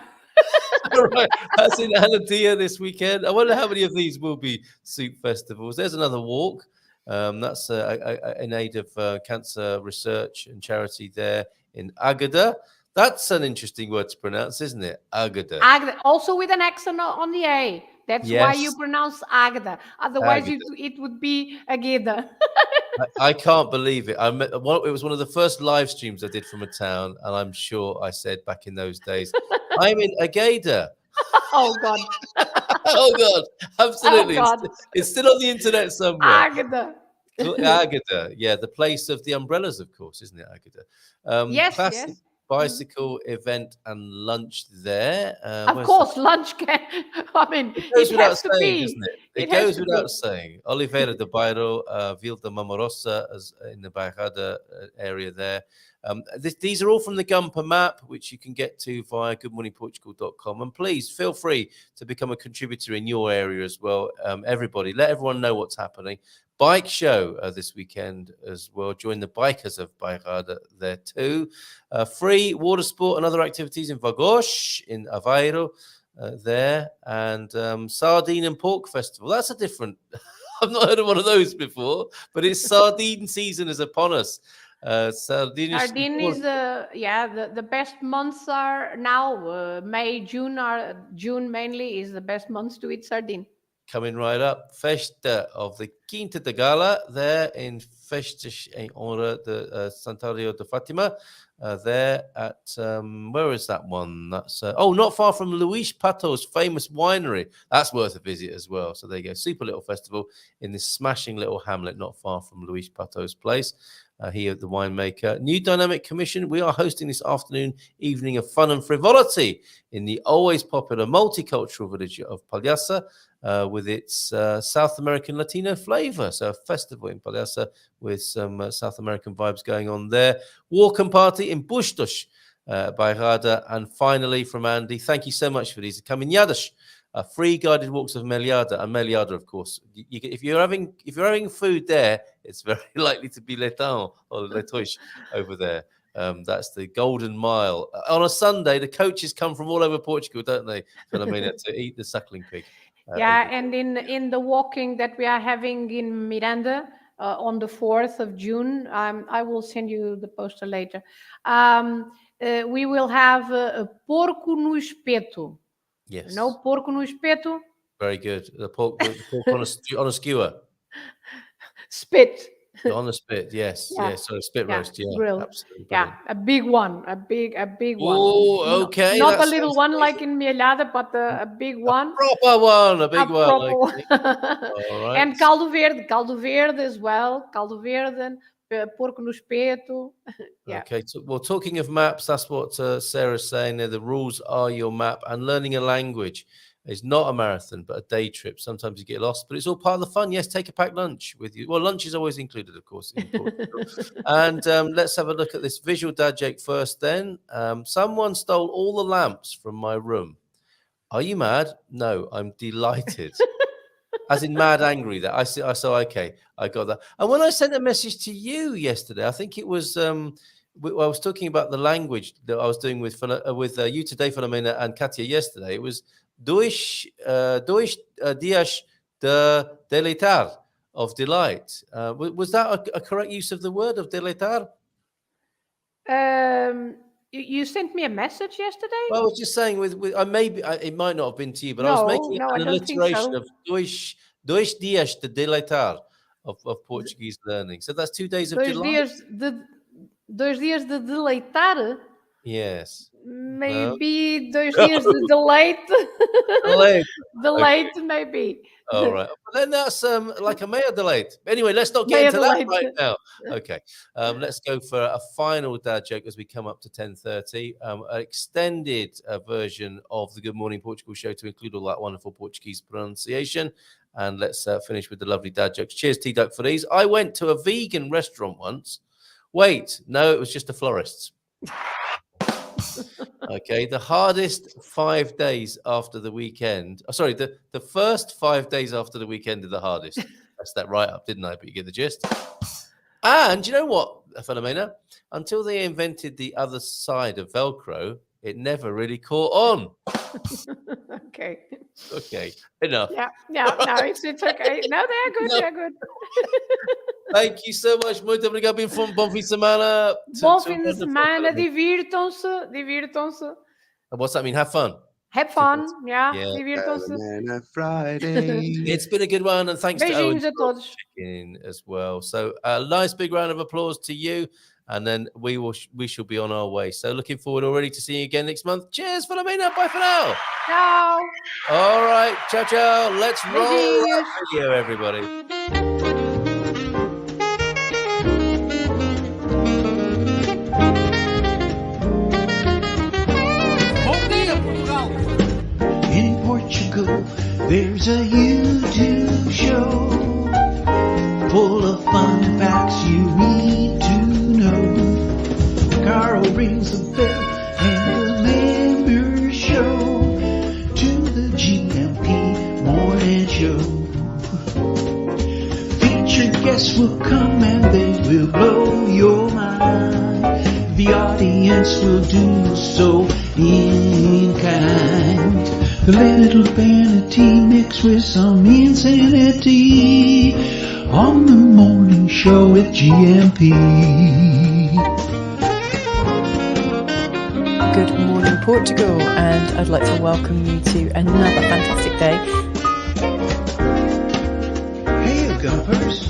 Right, that's in Anadia this weekend. I wonder how many of these will be soup festivals. There's another walk. That's in aid of cancer research and charity there in Agada. That's an interesting word to pronounce, isn't it? Agada. Agda, also with an accent on the A. That's why you pronounce Agda. Otherwise, Agda. it would be Ageda. I can't believe it. It was one of the first live streams I did from a town, and I'm sure I said back in those days, I'm in Agada. Oh, God. Oh, God. Absolutely. Oh, God. It's still on the internet somewhere. Agda. Agada. Yeah, the place of the umbrellas, of course, isn't it, Agada? Yes. Bicycle event and lunch there. Of course, lunch can. I mean, it goes without has to saying, be. doesn't it? It goes without saying. Oliveira de Bairro, Vila da Mamorosa, as in the Bairrada area there. These are all from the Gumper map, which you can get to via goodmorningportugal.com. And please feel free to become a contributor in your area as well. Everybody, let everyone know what's happening. Bike show this weekend as well. Join the bikers of Bairrada there too. Free water sport and other activities in Vagos, in Aveiro there. And Sardine and Pork Festival. That's a different... I've not heard of one of those before, but it's sardine season is upon us. Sardine is the best months are now. May, June mainly is the best months to eat sardine. Coming right up, Festa of the Quinta da Gala there in Festa em Honra de Santuário de Fátima. There at where is that one? That's not far from Luis Pato's famous winery. That's worth a visit as well. So there you go, super little festival in this smashing little hamlet not far from Luis Pato's place. He, the winemaker. New Dynamic Commission. We are hosting this afternoon, evening of fun and frivolity in the always popular multicultural village of Palhaça with its South American Latino flavor. So a festival in Palhaça with some South American vibes going on there. Walk and party in Bustos, Bairrada. And finally from Andy, thank you so much for these. Caminhadas. Free guided walks of Meliada, and Meliada, of course. If you're having food there, it's very likely to be Letão or Letois over there. That's the Golden Mile. On a Sunday, the coaches come from all over Portugal, don't they, Filomena, to eat the suckling pig. And in the walking that we are having in Miranda, on the 4th of June. I will send you the poster later. We will have a porco no espeto. Yes. No porco no espeto? Very good. The pork on a skewer. Spit. On the spit, yes. Yeah. Yes. So spit Yeah, roast, yeah. grill. Absolutely. Yeah, Brilliant. a big one, a big one. Oh, okay. Not that a little sounds one amazing. like in mielhada, but a big one. Proper one, a big A one. proper Okay. one. All right. And caldo verde as well. Caldo verde, porco no espeto. Yeah. Okay. Well, talking of maps, that's what Sarah's saying there. The rules are your map, and learning a language is not a marathon, but a day trip. Sometimes you get lost, but it's all part of the fun. Yes, take a packed lunch with you. Well, lunch is always included, of course, in Portugal. And let's have a look at this visual dad joke first then. Someone stole all the lamps from my room. Are you mad? No, I'm delighted. As in mad angry that I saw. Okay, I got that. And when I sent a message to you yesterday, I think it was I was talking about the language that I was doing with you today, Filomena, and Katia yesterday. It was dois dias de deleitar, of delight. Was that a correct use of the word of deleitar? You sent me a message yesterday? Well, I was just saying it might not have been to you, but I was making No, an I don't think alliteration so. of dois dias de deleitar of Portuguese learning. So that's 2 days of delight. Dois dias de deleitar? Yes. Maybe dois dias de deleite. Delight. Deleite, maybe. All right. But then that's like a meia delight. Anyway, let's not get Meia into that delight. right now. Okay. Let's go for a final dad joke as we come up to 10:30. An extended version of the Good Morning Portugal show to include all that wonderful Portuguese pronunciation. And let's finish with the lovely dad jokes. Cheers, T-Duck, for these. I went to a vegan restaurant once. Wait, no, it was just a florist's. Okay, the hardest 5 days after the weekend. Oh, sorry, the first 5 days after the weekend are the hardest. That's that right up, didn't I? But you get the gist. And you know what, Filomena? Until they invented the other side of Velcro, it never really caught on. Okay. Okay, enough. Yeah, no, it's okay. No, they're good. No. They're good. Thank you so much. Muito obrigado. Bom fim de semana. Bom fim de semana. Divirtam-se. What's that mean? Have fun. Have fun. Yeah. Divirtam-se. Filomena Friday. It's been a good one, and thanks to Owen Beijinhos a todos. in as well. So a nice big round of applause to you, and then we shall be on our way. So looking forward already to seeing you again next month. Cheers, Filomena. Bye for now. Ciao. All right, ciao. Let's roll Beijinhos. that video, everybody. In Portugal, there's a YouTube show full of fun facts you need to know. Carl rings the bell and the members show to the GMP morning show. Featured guests will come and they will blow your mind. The audience will do so in kind. The little vanity mixed with some insanity on the morning show with GMP. Good morning, Portugal, and I'd like to welcome you to another fantastic day. Hey, Gumpers.